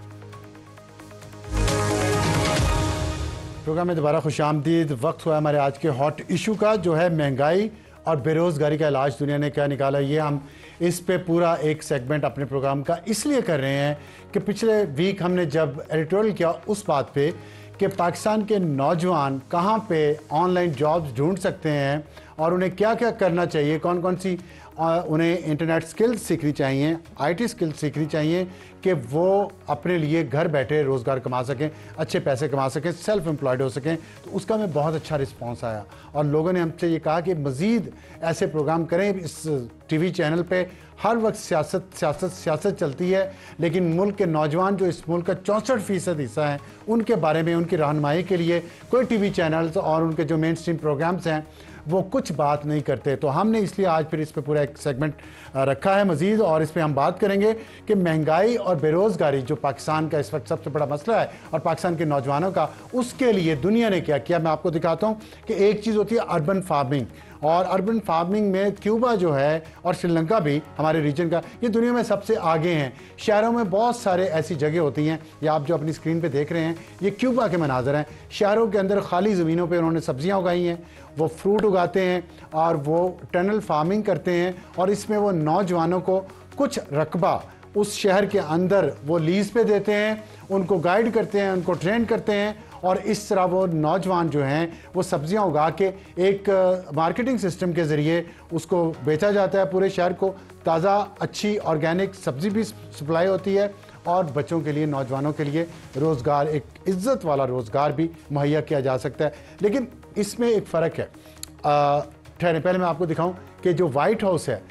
प्रोग्राम में दोबारा खुशामदीद। वक्त हुआ हमारे आज के हॉट इशू का, जो है महंगाई और बेरोज़गारी का इलाज दुनिया ने क्या निकाला। ये हम इस पे पूरा एक सेगमेंट अपने प्रोग्राम का इसलिए कर रहे हैं कि पिछले वीक हमने जब एडिटोरियल किया उस बात पे कि पाकिस्तान के नौजवान कहाँ पे ऑनलाइन जॉब्स ढूंढ सकते हैं और उन्हें क्या क्या करना चाहिए, कौन कौन सी उन्हें इंटरनेट स्किल्स सीखनी चाहिए, आईटी स्किल्स सीखनी चाहिए कि वो अपने लिए घर बैठे रोज़गार कमा सकें, अच्छे पैसे कमा सकें, सेल्फ एम्प्लॉयड हो सकें। तो उसका में बहुत अच्छा रिस्पांस आया और लोगों ने हमसे ये कहा कि मज़ीद ऐसे प्रोग्राम करें। इस टीवी चैनल पे हर वक्त सियासत चलती है, लेकिन मुल्क के नौजवान जो इस मुल्क का 64% हिस्सा हैं, उनके बारे में, उनकी रहनुमाई के लिए कोई टीवी चैनल्स और उनके जो मेन स्ट्रीम प्रोग्राम्स हैं वो कुछ कुछ बात नहीं करते। तो हमने इसलिए आज फिर इस पे पूरा एक सेगमेंट रखा है मजीद, और इस पे हम बात करेंगे कि महंगाई और बेरोज़गारी जो पाकिस्तान का इस वक्त सबसे बड़ा मसला है और पाकिस्तान के नौजवानों का, उसके लिए दुनिया ने क्या किया। मैं आपको दिखाता हूँ कि एक चीज़ होती है अर्बन फार्मिंग, और अर्बन फार्मिंग में क्यूबा जो है और श्रीलंका भी हमारे रीजन का, ये दुनिया में सबसे आगे हैं। शहरों में बहुत सारे ऐसी जगह होती हैं, या आप जो अपनी स्क्रीन पे देख रहे हैं ये क्यूबा के मनाजर हैं। शहरों के अंदर खाली ज़मीनों पे उन्होंने सब्जियां उगाई हैं, वो फ्रूट उगाते हैं और वो टनल फार्मिंग करते हैं, और इसमें वो नौजवानों को कुछ रकबा उस शहर के अंदर वो लीज पे देते हैं, उनको गाइड करते हैं, उनको ट्रेन करते हैं, और इस तरह वो नौजवान जो हैं वो सब्जियां उगा के एक मार्केटिंग सिस्टम के ज़रिए उसको बेचा जाता है पूरे शहर को। ताज़ा अच्छी ऑर्गेनिक सब्ज़ी भी सप्लाई होती है, और बच्चों के लिए, नौजवानों के लिए रोज़गार, एक इज़्ज़त वाला रोज़गार भी मुहैया किया जा सकता है। लेकिन इसमें एक फ़र्क है। ठहरे, पहले मैं आपको दिखाऊं कि जो वाइट हाउस है,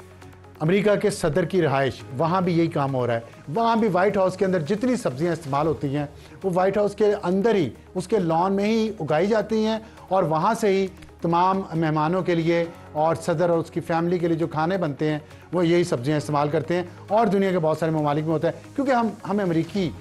अमेरिका के सदर की रहाइश, वहाँ भी यही काम हो रहा है। वहाँ भी वाइट हाउस के अंदर जितनी सब्जियाँ इस्तेमाल होती हैं वो वाइट हाउस के अंदर ही, उसके लॉन में ही उगाई जाती हैं, और वहाँ से ही तमाम मेहमानों के लिए और सदर और उसकी फैमिली के लिए जो खाने बनते हैं वो यही सब्जियाँ इस्तेमाल करते हैं। और दुनिया के बहुत सारे ममालिक में होता है, क्योंकि हमें अमेरिकी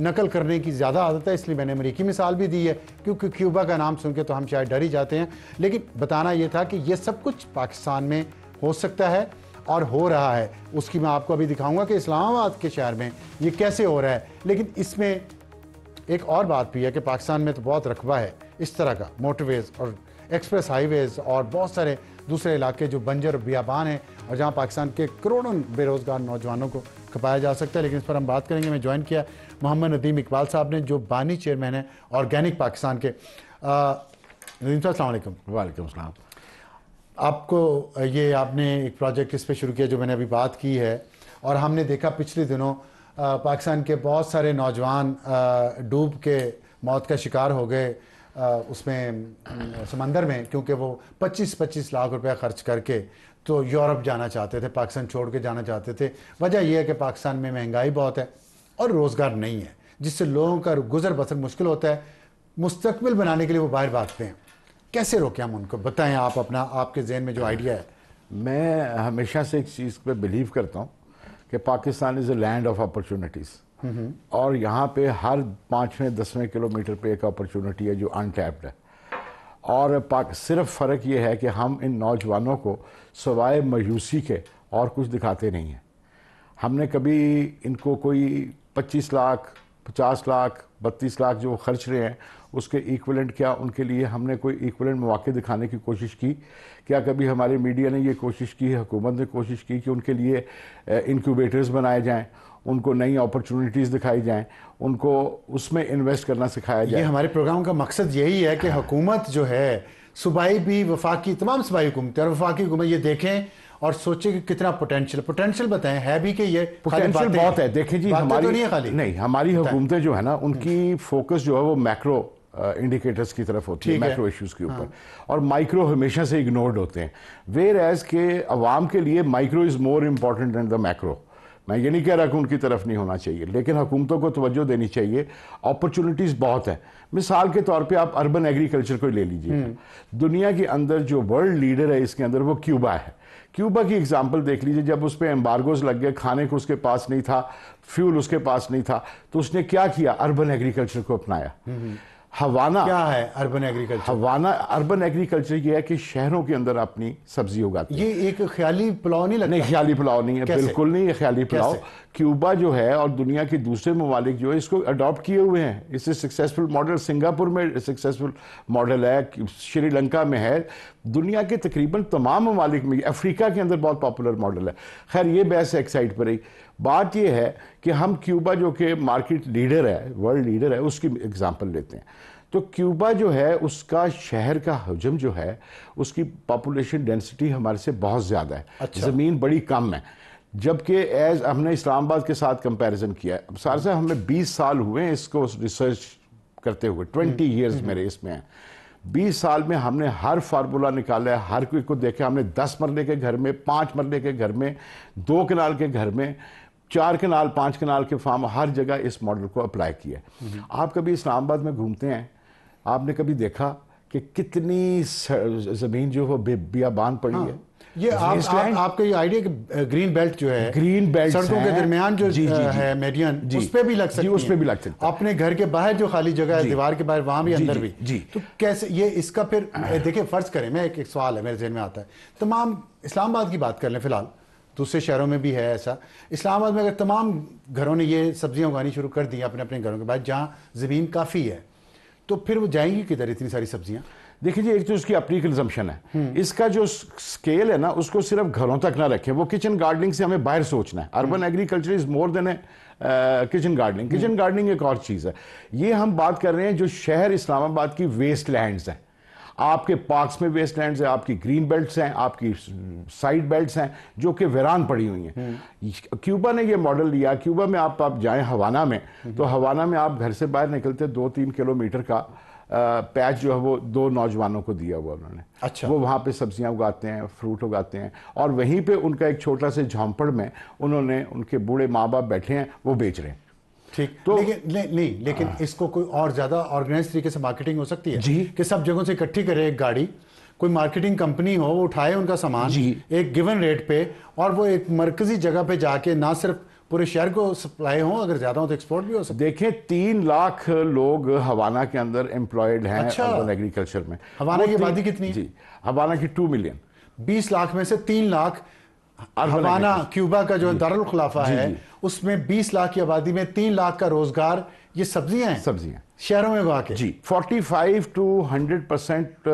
नकल करने की ज़्यादा आदत है, इसलिए मैंने अमेरिकी मिसाल भी दी है, क्योंकि क्यूबा का नाम सुन के तो हम शायद डर ही जाते हैं। लेकिन बताना ये था कि ये सब कुछ पाकिस्तान में हो सकता है और हो रहा है। उसकी मैं आपको अभी दिखाऊंगा कि इस्लामाबाद के शहर में ये कैसे हो रहा है। लेकिन इसमें एक और बात भी है कि पाकिस्तान में तो बहुत रकबा है इस तरह का, मोटरवेज़ और एक्सप्रेस हाईवेज़ और बहुत सारे दूसरे इलाके जो बंजर बियाबान हैं, और जहाँ पाकिस्तान के करोड़ों बेरोज़गार नौजवानों को खपाया जा सकता है। लेकिन इस पर हम बात करेंगे। मैं ज्वाइन किया मोहम्मद नदीम इकबाल साहब ने, जो बानी चेयरमैन है ऑर्गेनिक पाकिस्तान के। नदीम साहब अस्सलाम वालेकुम। वालेकुम सलाम। आपको ये आपने एक प्रोजेक्ट इस पर शुरू किया जो मैंने अभी बात की है, और हमने देखा पिछले दिनों पाकिस्तान के बहुत सारे नौजवान डूब के मौत का शिकार हो गए उसमें समंदर में, क्योंकि वो 25-25 लाख रुपया खर्च करके तो यूरोप जाना चाहते थे, पाकिस्तान छोड़ के जाना चाहते थे। वजह यह है कि पाकिस्तान में महंगाई बहुत है और रोज़गार नहीं है, जिससे लोगों का गुजर बसर मुश्किल होता है। मुस्तकबिल बनाने के लिए वो बाहर भागते हैं। कैसे रोकें हम उनको? बताएं आप अपना, आपके जहन में जो आइडिया है। मैं हमेशा से एक चीज़ पे बिलीव करता हूँ कि Pakistan is a land of opportunities, और यहाँ पे हर 5वें-10वें किलोमीटर पे एक अपॉर्चुनिटी है जो अनटैप्ड है। और सिर्फ फ़र्क ये है कि हम इन नौजवानों को सवाए मायूसी के और कुछ दिखाते नहीं हैं। हमने कभी इनको कोई 25 लाख, 50 लाख, 32 लाख जो खर्च रहे हैं उसके इक्विवेलेंट क्या उनके लिए हमने कोई इक्विवेलेंट मौके दिखाने की कोशिश की? क्या कभी हमारी मीडिया ने ये कोशिश की, हुकूमत ने कोशिश की कि उनके लिए इंक्यूबेटर्स बनाए जाएं, उनको नई अपॉर्चुनिटीज़ दिखाई जाएं, उनको उसमें इन्वेस्ट करना सिखाया जाए? ये हमारे प्रोग्राम का मकसद यही है कि हुकूमत जो है, सूबाई भी, वफाकी, तमाम सूबाई हुकूमतें और वफाकी हुकूमत ये देखें और सोचे कि कितना पोटेंशियल बताएं है भी कि ये पोटेंशियल बहुत है। देखें जी, हमारी तो नहीं है खाली, नहीं, हमारी हुकूमतें जो है ना, उनकी फोकस जो है वो मैक्रो इंडिकेटर्स की तरफ होती है, मैक्रो इश्यूज के ऊपर, और माइक्रो हमेशा से इग्नोर्ड होते हैं। वेयर एज के अवाम के लिए micro is more important than the macro. मैं ये नहीं कह रहा कि उनकी तरफ नहीं होना चाहिए, लेकिन हुकूमतों को तवज्जो देनी चाहिए। अपॉर्चुनिटीज़ बहुत है। मिसाल के तौर पे आप अर्बन एग्रीकल्चर को ले लीजिए। दुनिया के अंदर जो वर्ल्ड लीडर है इसके अंदर वो क्यूबा है। क्यूबा की एग्जाम्पल देख लीजिए, जब उस पर एम्बार्गोज लग गए, खाने को उसके पास नहीं था, फ्यूल उसके पास नहीं था, तो उसने क्या किया? अर्बन एग्रीकल्चर को अपनाया। हवाना क्या है अर्बन एग्रीकल्चर? हवाना अर्बन एग्रीकल्चर ये है कि शहरों के अंदर अपनी सब्जी उगाती है। ये एक ख्याली पुलाव नहीं लगता? नहीं, ख्याली पुलाव नहीं है, बिल्कुल नहीं है ख्याली पुलाव। कैसे? क्यूबा जो है और दुनिया के दूसरे ममालिक जो है इसको अडॉप्ट किए हुए हैं। इससे सक्सेसफुल मॉडल सिंगापुर में सक्सेसफुल मॉडल है, श्रीलंका में है, दुनिया के तकरीबन तमाम ममालिक में, अफ्रीका के अंदर बहुत पॉपुलर मॉडल है। खैर ये बहस एक साइड पर रही। बात यह है कि हम क्यूबा जो कि मार्केट लीडर है, वर्ल्ड लीडर है, उसकी एग्जाम्पल लेते हैं। तो क्यूबा जो है उसका शहर का हजम जो है, उसकी पॉपुलेशन डेंसिटी हमारे से बहुत ज़्यादा है। अच्छा। ज़मीन बड़ी कम है, जबकि एज हमने इस्लामाबाद के साथ कंपैरिजन किया है। सार साहब हमें 20 साल हुए हैं इसको रिसर्च करते हुए, 20 ईयर्स मेरे इसमें हैं। 20 साल में हमने हर फार्मूला निकाला है, हर कोई को देखा। हमने 10 मरले के घर में, 5 मरले के घर में, 2 कनाल के घर में, 4 कनाल, 5 कनाल के फार्म, हर जगह इस मॉडल को अप्लाई किया है। आप कभी इस्लामाबाद में घूमते हैं, आपने कभी देखा कि कितनी जमीन जो वो बियाबान पड़ी है। ये आपका ये आइडिया कि ग्रीन बेल्ट जो है, ग्रीन बेल्ट सड़कों के दरमियान जो है मेडियन, उस पे भी लग सकती है, उस पे भी लग सकता है। अपने घर के बाहर जो खाली जगह है दीवार के बाहर, वहां भी, अंदर भी। तो कैसे ये इसका फिर देखिए, फर्ज करें, मैं एक सवाल है मेरे जहन में आता है, तमाम इस्लामाबाद की बात कर लें फिलहाल, दूसरे शहरों में भी है ऐसा, इस्लामाबाद में अगर तमाम घरों ने ये सब्जियां उगानी शुरू कर दी अपने अपने घरों के बाद जहाँ ज़मीन काफ़ी है, तो फिर वो जाएंगी किधर इतनी सारी सब्जियां? देखिए जी, एक तो उसकी अपनी कंजम्पशन है, इसका जो स्केल है ना उसको सिर्फ घरों तक ना रखें, वो किचन गार्डनिंग से हमें बाहर सोचना है। Urban agriculture is more than A kitchen gardening. Kitchen gardening एक और चीज़ है। ये हम बात कर रहे हैं जो शहर इस्लामाबाद की वेस्ट लैंड्स हैं, आपके पार्क्स में वेस्ट लैंड्स हैं, आपकी ग्रीन बेल्ट्स हैं, आपकी साइड बेल्ट्स हैं जो कि वीरान पड़ी हुई हैं। क्यूबा ने ये मॉडल लिया। क्यूबा में आप जाएं हवाना में, तो हवाना में आप घर से बाहर निकलते 2-3 किलोमीटर का पैच जो है वो 2 नौजवानों को दिया हुआ उन्होंने। अच्छा। वो वहाँ पे सब्जियां उगाते हैं, फ्रूट उगाते हैं, और वहीं पे उनका एक छोटा से झोंपड़ में उन्होंने, उनके बूढ़े माँ बाप बैठे हैं, वो बेच रहे हैं। ठीक, तो लेकिन इसको कोई और ज्यादा ऑर्गेनाइज तरीके से मार्केटिंग हो सकती है जी, कि सब जगहों से इकट्ठी करे एक गाड़ी, कोई मार्केटिंग कंपनी हो, वो उठाए उनका सामान एक गिवन रेट पे, और वो एक मरकजी जगह पे जाके ना सिर्फ पूरे शहर को सप्लाई हो, अगर ज्यादा हो तो एक्सपोर्ट भी हो सकता है। देखें 3 लाख लोग हवाना के अंदर एम्प्लॉयड हैं अर्बन एग्रीकल्चर में। हवाना की आबादी कितनी है? जी, हवाना की 2 मिलियन। 20 लाख में से 3 लाख हवाना, क्यूबा का जो दारुल खुलाफा है, उसमें 20 लाख की आबादी में 3 लाख का रोजगार ये सब्जियां हैं। सब्जियां शहरों में उगा के। जी, 45 to 100%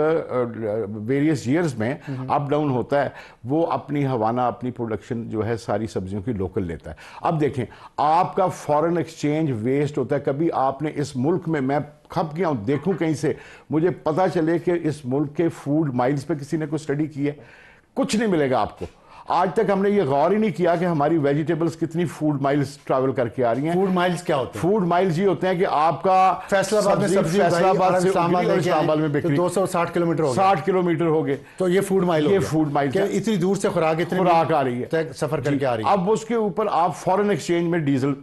वेरियस ईयर्स में अप डाउन होता है। वो अपनी हवाना, अपनी प्रोडक्शन जो है सारी सब्जियों की लोकल लेता है। अब देखें, आपका फॉरेन एक्सचेंज वेस्ट होता है। कभी आपने इस मुल्क में, मैं खप गया हूं, देखूं कहीं से मुझे पता चले कि इस मुल्क के फूड माइल्स पे किसी ने कोई स्टडी की है, कुछ नहीं मिलेगा आपको। आज तक हमने ये गौर ही नहीं किया कि हमारी वेजिटेबल्स कितनी फूड माइल्स ट्रैवल करके आ रही हैं। फूड माइल्स क्या होते हैं? फूड माइल्स ये होते हैं कि आपका फैसलाबाद में सब्जी, फैसलाबाद से इस्लामाबाद में बिक्री 260 किलोमीटर हो गए, 60 किलोमीटर हो गए, तो ये फूड माइल, ये फूड माइल इतनी दूर से खुराक आ रही है, सफर करके आ रही है। अब उसके ऊपर आप फॉरेन एक्सचेंज में डीजल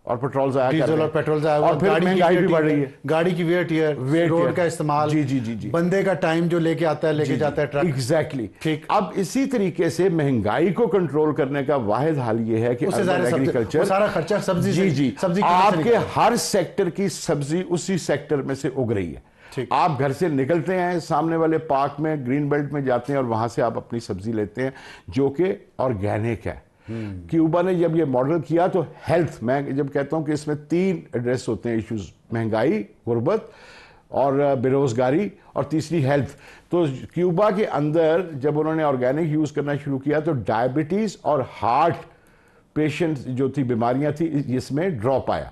और पेट्रोल जाया, और फिर महंगाई भी बढ़ रही है, गाड़ी की वेट रोड का इस्तेमाल, जी, बंदे का टाइम जो लेके आता है, लेके जाता है ट्रक। एग्जैक्टली। ठीक। अब इसी तरीके से महंगाई को कंट्रोल करने का वाहिद हल ये है कि एग्रीकल्चर, सारा खर्चा सब्जी, सब्जी आपके हर सेक्टर की सब्जी उसी सेक्टर में से उग रही है। आप घर से निकलते हैं, सामने वाले पार्क में, ग्रीन बेल्ट में जाते हैं, और वहां से आप अपनी सब्जी लेते हैं जो कि ऑर्गेनिक है। क्यूबा ने जब ये मॉडल किया तो हेल्थ, मैं जब कहता हूं कि इसमें 3 एड्रेस होते हैं इश्यूज, महंगाई, गुर्बत और बेरोजगारी, और तीसरी हेल्थ। तो क्यूबा के अंदर जब उन्होंने ऑर्गेनिक यूज करना शुरू किया तो डायबिटीज और हार्ट पेशेंट जो थी, बीमारियां थी, इसमें ड्रॉप आया।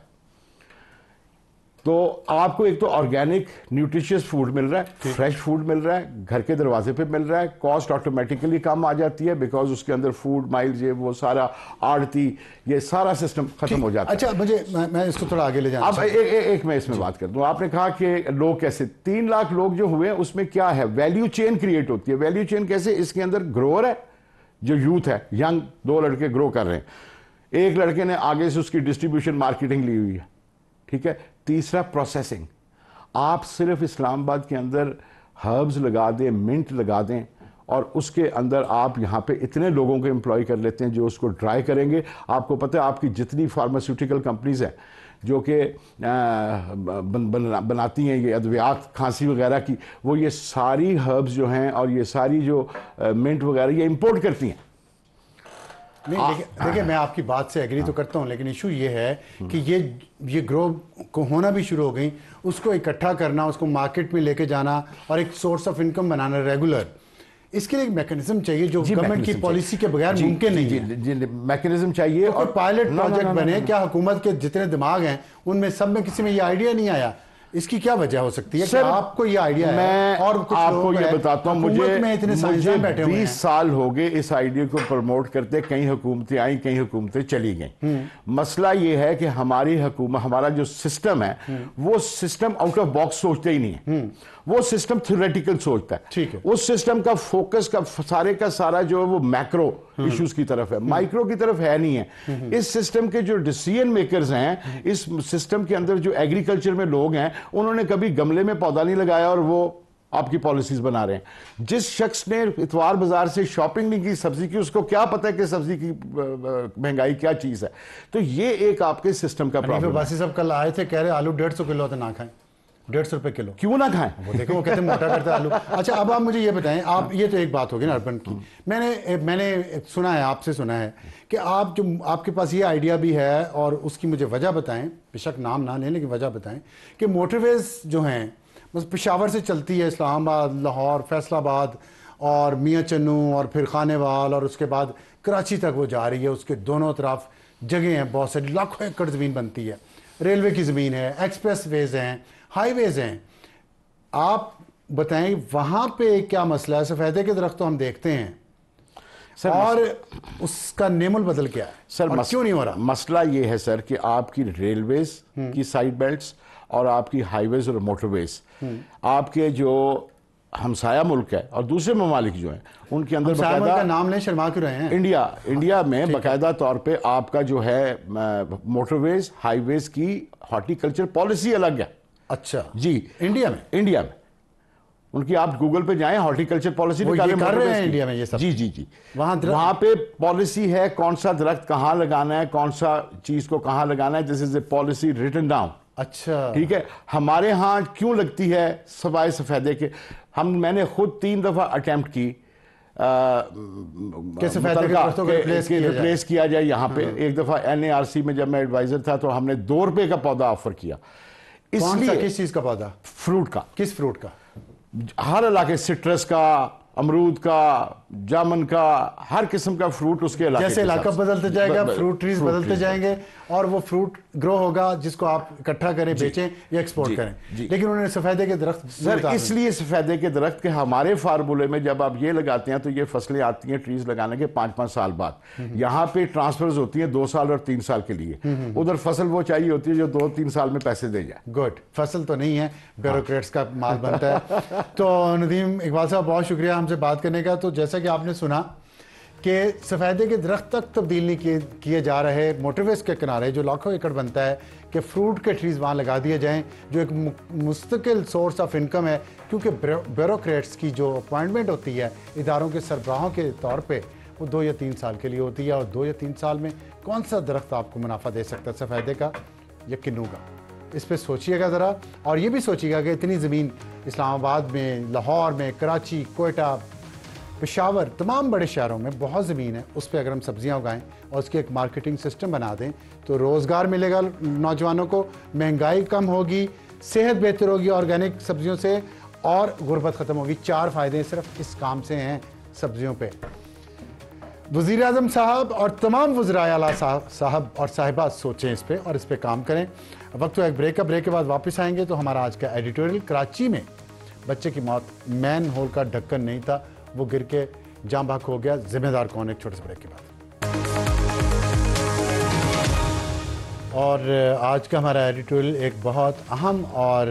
तो आपको एक तो ऑर्गेनिक न्यूट्रिशियस फूड मिल रहा है, फ्रेश फूड मिल रहा है, घर के दरवाजे पे मिल रहा है, कॉस्ट ऑटोमेटिकली कम आ जाती है बिकॉज उसके अंदर फूड माइल्स, ये वो सारा आड़ती, ये सारा सिस्टम खत्म हो जाता है। अच्छा, मैं इसको थोड़ा आगे ले जाऊं। अब एक मैं इसमें बात कर दूं। आपने कहा कि लोग कैसे, 3 लाख लोग जो हुए उसमें क्या है, वैल्यू चेन क्रिएट होती है। वैल्यू चेन कैसे? इसके अंदर ग्रोअर है, जो यूथ है, यंग 2 लड़के ग्रो कर रहे हैं, एक लड़के ने आगे से उसकी डिस्ट्रीब्यूशन मार्केटिंग ली हुई है, ठीक है। तीसरा प्रोसेसिंग। आप सिर्फ इस्लामाबाद के अंदर हर्ब्स लगा दें, मिंट लगा दें, और उसके अंदर आप यहाँ पे इतने लोगों को एम्प्लॉय कर लेते हैं जो उसको ड्राई करेंगे। आपको पता है आपकी जितनी फार्मास्यूटिकल कंपनीज हैं जो कि बनाती हैं ये अद्वियात, खांसी वगैरह की, वो ये सारी हर्ब्स जो हैं और ये सारी जो मिंट वगैरह ये इंपोर्ट करती हैं। नहीं, देखिए मैं आपकी बात से एग्री तो करता हूं, लेकिन इशू ये है कि ये ग्रो को होना भी शुरू हो गई, उसको इकट्ठा करना, उसको मार्केट में लेके जाना और एक source of income banana regular, इसके लिए एक मैकेनिज्म चाहिए जो गवर्नमेंट की पॉलिसी के बगैर मुमकिन नहीं है। मैकेनिज्म चाहिए और पायलट प्रोजेक्ट बने। क्या हुकूमत के जितने दिमाग हैं उनमें सब में किसी में ये आइडिया नहीं आया? इसकी क्या वजह हो सकती है? सर, आपको ये आइडिया है? मैं और आपको ये बताता हूं, मुझे 20 साल हो गए इस आइडिया को प्रमोट करते। कई हुकूमतें आई, कई हुकूमतें चली गई। मसला ये है कि हमारी हुकूमत, हमारा जो सिस्टम है वो सिस्टम आउट ऑफ बॉक्स सोचते ही नहीं है, वो सिस्टम थ्योरेटिकल सोचता है। ठीक है। उस सिस्टम का फोकस का सारे का सारा जो है वो मैक्रो इश्यूज की तरफ है, माइक्रो की तरफ है नहीं है। इस सिस्टम के जो डिसीजन मेकर्स हैं, इस सिस्टम के अंदर जो एग्रीकल्चर में लोग हैं, उन्होंने कभी गमले में पौधा नहीं लगाया और वो आपकी पॉलिसीज बना रहे हैं। जिस शख्स ने इतवार बाजार से शॉपिंग नहीं की सब्जी की, उसको क्या पता है कि सब्जी की महंगाई क्या चीज है। तो ये एक आपके सिस्टम का प्रॉब्लम है। बासी साहब कल आए थे, कह रहे आलू 150 किलो तो ना खाएं, 150 रुपए किलो क्यों ना खाएं? वो देखो, वो कहते हैं मोटा करता है आलू। अच्छा, अब आप मुझे ये बताएं, आप ये तो एक बात होगी ना अर्बन की, मैंने सुना है, आपसे सुना है कि आप जो आपके पास ये आइडिया भी है, और उसकी मुझे वजह बताएं, बेशक नाम ना लें लेकिन वजह बताएं कि मोटरवेज जो हैं बस पेशावर से चलती है इस्लामाबाद, लाहौर, फैसलाबाद और मियाँ चन्नू और फिर खानेवाल और उसके बाद कराची तक वो जा रही है। उसके दोनों तरफ जगह हैं, बहुत सारी लाखों एकड़ ज़मीन बनती है, रेलवे की ज़मीन है, एक्सप्रेस वेज हैं, हाईवेज हैं। आप बताएं वहाँ पे क्या मसला है? सफ़ेदे के दरख्त तो हम देखते हैं सर, और उसका नेमुल बदल क्या है सर? और क्यों नहीं हो रहा? मसला ये है सर कि आपकी रेलवेज की साइड बेल्ट्स और आपकी हाईवेज और मोटरवेज, आपके जो हमसाया मुल्क है और दूसरे ममालिक जो हैं उनके अंदर बकायदा का नाम लें, शर्मा क्यों रहे हैं? इंडिया में बाकायदा तौर पे आपका जो है मोटरवेज हाईवेज की हॉर्टिकल्चर पॉलिसी अलग है। अच्छा जी, इंडिया में उनकी आप गूगल पे जाएं, हॉर्टिकल्चर पॉलिसी निकालें, कर रहे हैं इंडिया में ये सब। जी वहां पे पॉलिसी है, कौन सा दरख्त कहां लगाना है, कौन सा चीज को कहां लगाना है, this is a policy written down. अच्छा, ठीक है। हमारे यहाँ क्यों लगती है सवाए सफेदे के? मैंने खुद 3 दफा अटेम्प्ट की रिप्लेस किया जाए यहाँ पे। एक दफा NARC में जब मैं एडवाइजर था तो हमने ₹2 का पौधा ऑफर किया। इसलिए किस चीज का पौधा? फ्रूट का। किस फ्रूट का? हर इलाके, सिट्रस का, अमरूद का, जामुन का, हर किस्म का फ्रूट उसके इलाके, जैसे इलाका बदलते जाएगा फ्रूट ट्रीज बदलते जाएंगे और वो फ्रूट ग्रो होगा जिसको आप इकट्ठा करें, बेचें या एक्सपोर्ट करें। लेकिन उन्होंने सफेदे के दरख्त सर, इसलिए सफेदे के दरख्त के हमारे फार्मूले में जब आप ये लगाते हैं तो ये फसलें आती हैं ट्रीज लगाने के 5-5 साल बाद। यहाँ पे ट्रांसफर्स होती हैं 2 साल और 3 साल के लिए। उधर फसल वो चाहिए होती है जो 2-3 साल में पैसे दे जाए। गुड, फसल तो नहीं है, ब्यूरोक्रेट्स का माल बनता है। तो नदीम इकबाल साहब, बहुत शुक्रिया हमसे बात करने का। तो जैसा कि आपने सुना कि सफ़ेदे के दरख्त तक तब्दील नहीं किए जा रहे, मोटरवेज के किनारे जो लाखों एकड़ बनता है कि फ्रूट के ट्रीज वहाँ लगा दिए जाएं, जो एक मुस्तकिल सोर्स ऑफ इनकम है। क्योंकि ब्यूरोक्रेट्स की जो अपॉइंटमेंट होती है इदारों के सरबराहों के तौर पे, वो 2 या 3 साल के लिए होती है, और 2 या 3 साल में कौन सा दरख्त आपको मुनाफा दे सकता है, सफ़ेदे का या किन्नू का? इस पर सोचिएगा ज़रा। और ये भी सोचिएगा कि इतनी ज़मीन इस्लामाबाद में, लाहौर में, कराची, कोयटा, पेशावर, तमाम बड़े शहरों में बहुत ज़मीन है, उस पर अगर हम सब्जियां उगाएं और उसकी एक मार्केटिंग सिस्टम बना दें तो रोज़गार मिलेगा नौजवानों को, महंगाई कम होगी, सेहत बेहतर होगी ऑर्गेनिक सब्जियों से, और गुर्बत ख़त्म होगी। 4 फ़ायदे सिर्फ इस काम से हैं सब्जियों पे। वज़ीर आज़म साहब और तमाम वज़राए आला साहब और साहिबा सोचें इस पर और इस पर काम करें। वक्त तो एक ब्रेक का, ब्रेक के बाद वापस आएंगे तो हमारा आज का एडिटोरियल, कराची में बच्चे की मौत, मैन होल का ढक्कन नहीं था, वो गिर के जाम बहक हो गया, जिम्मेदार कौन है? एक छोटे से ब्रेक के बाद। और आज का हमारा एडिटोरियल एक बहुत अहम और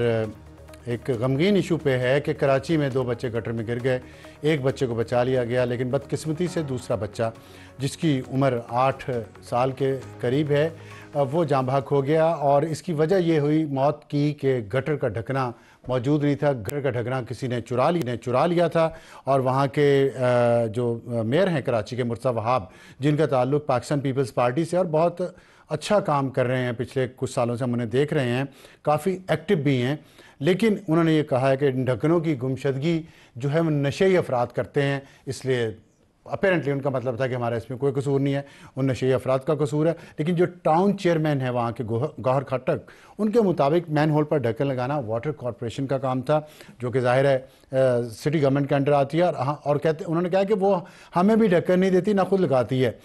एक गमगीन इशू पे है कि कराची में 2 बच्चे गटर में गिर गए। एक बच्चे को बचा लिया गया, लेकिन बदकिस्मती से दूसरा बच्चा जिसकी उम्र 8 साल के करीब है वो जाम बहक हो गया। और इसकी वजह ये हुई मौत की कि गटर का ढकना मौजूद नहीं था। गटर का ढकना किसी ने चुरा लिया था। और वहाँ के जो मेयर हैं कराची के, मुर्तज़ा वहाब, जिनका ताल्लुक़ पाकिस्तान पीपल्स पार्टी से और बहुत अच्छा काम कर रहे हैं, पिछले कुछ सालों से हम उन्हें देख रहे हैं, काफ़ी एक्टिव भी हैं, लेकिन उन्होंने ये कहा है कि ढक्कनों की गुमशदगी जो है वो नशेई अफराद करते हैं, इसलिए अपेरेंटली उनका मतलब था कि हमारा इसमें कोई कसूर नहीं है, उन नशेई अफराद का कसूर है। लेकिन जो टाउन चेयरमैन है वहाँ के गौहर खट्टक, उनके मुताबिक मैन होल पर ढक्कन लगाना वाटर कॉरपोरेशन का काम था, जो कि जाहिर है सिटी गवर्नमेंट के अंडर आती है। और उन्होंने कहा कि वो हमें भी ढक्कन नहीं देती, ना खुद लगाती है।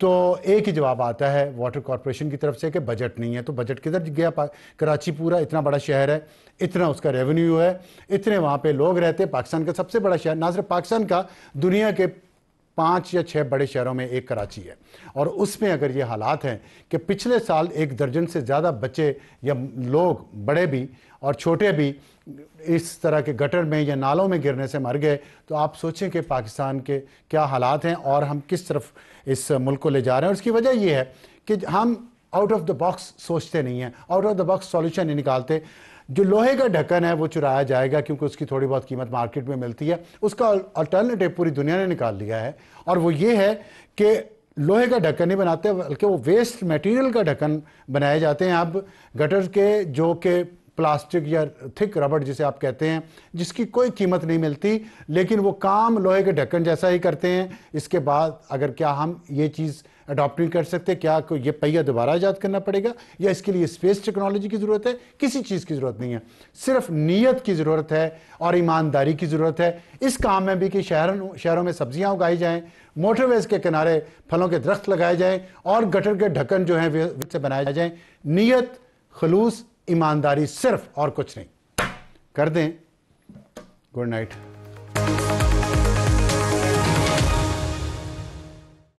तो एक ही जवाब आता है वाटर कॉरपोरेशन की तरफ से कि बजट नहीं है। तो बजट किधर गया? कराची पूरा इतना बड़ा शहर है, इतना उसका रेवेन्यू है, इतने वहाँ पे लोग रहते हैं, पाकिस्तान का सबसे बड़ा शहर, ना सिर्फ पाकिस्तान का, दुनिया के 5 या 6 बड़े शहरों में एक कराची है। और उसमें अगर ये हालात हैं कि पिछले साल 1 दर्जन से ज़्यादा बच्चे या लोग, बड़े भी और छोटे भी, इस तरह के गटर में या नालों में गिरने से मर गए, तो आप सोचें कि पाकिस्तान के क्या हालात हैं और हम किस तरफ इस मुल्क को ले जा रहे हैं। और उसकी वजह यह है कि हम आउट ऑफ द बॉक्स सोचते नहीं हैं, out of the box solution नहीं निकालते। जो लोहे का ढक्कन है वो चुराया जाएगा क्योंकि उसकी थोड़ी बहुत कीमत मार्केट में मिलती है। उसका अल्टरनेटिव पूरी दुनिया ने निकाल लिया है और वो ये है कि लोहे का ढक्कन नहीं बनाते बल्कि वो वेस्ट मटेरियल का ढक्कन बनाए जाते हैं अब गटर के, जो कि प्लास्टिक या थिक रबड़ जिसे आप कहते हैं, जिसकी कोई कीमत नहीं मिलती लेकिन वो काम लोहे के ढक्कन जैसा ही करते हैं। इसके बाद अगर क्या हम ये चीज़ अडॉप्ट नहीं कर सकते, क्या कोई ये पहिया दोबारा ईजाद करना पड़ेगा या इसके लिए स्पेस टेक्नोलॉजी की ज़रूरत है? किसी चीज़ की ज़रूरत नहीं है, सिर्फ नीयत की ज़रूरत है और ईमानदारी की ज़रूरत है। इस काम में भी कि शहरों में सब्जियां उगाई जाएं, मोटरवेज के किनारे फलों के दरख्त लगाए जाएं और गटर के ढक्कन जो हैं वे बनाए जाएं। नीयत, खलूस, ईमानदारी सिर्फ, और कुछ नहीं। कर दें। Good night.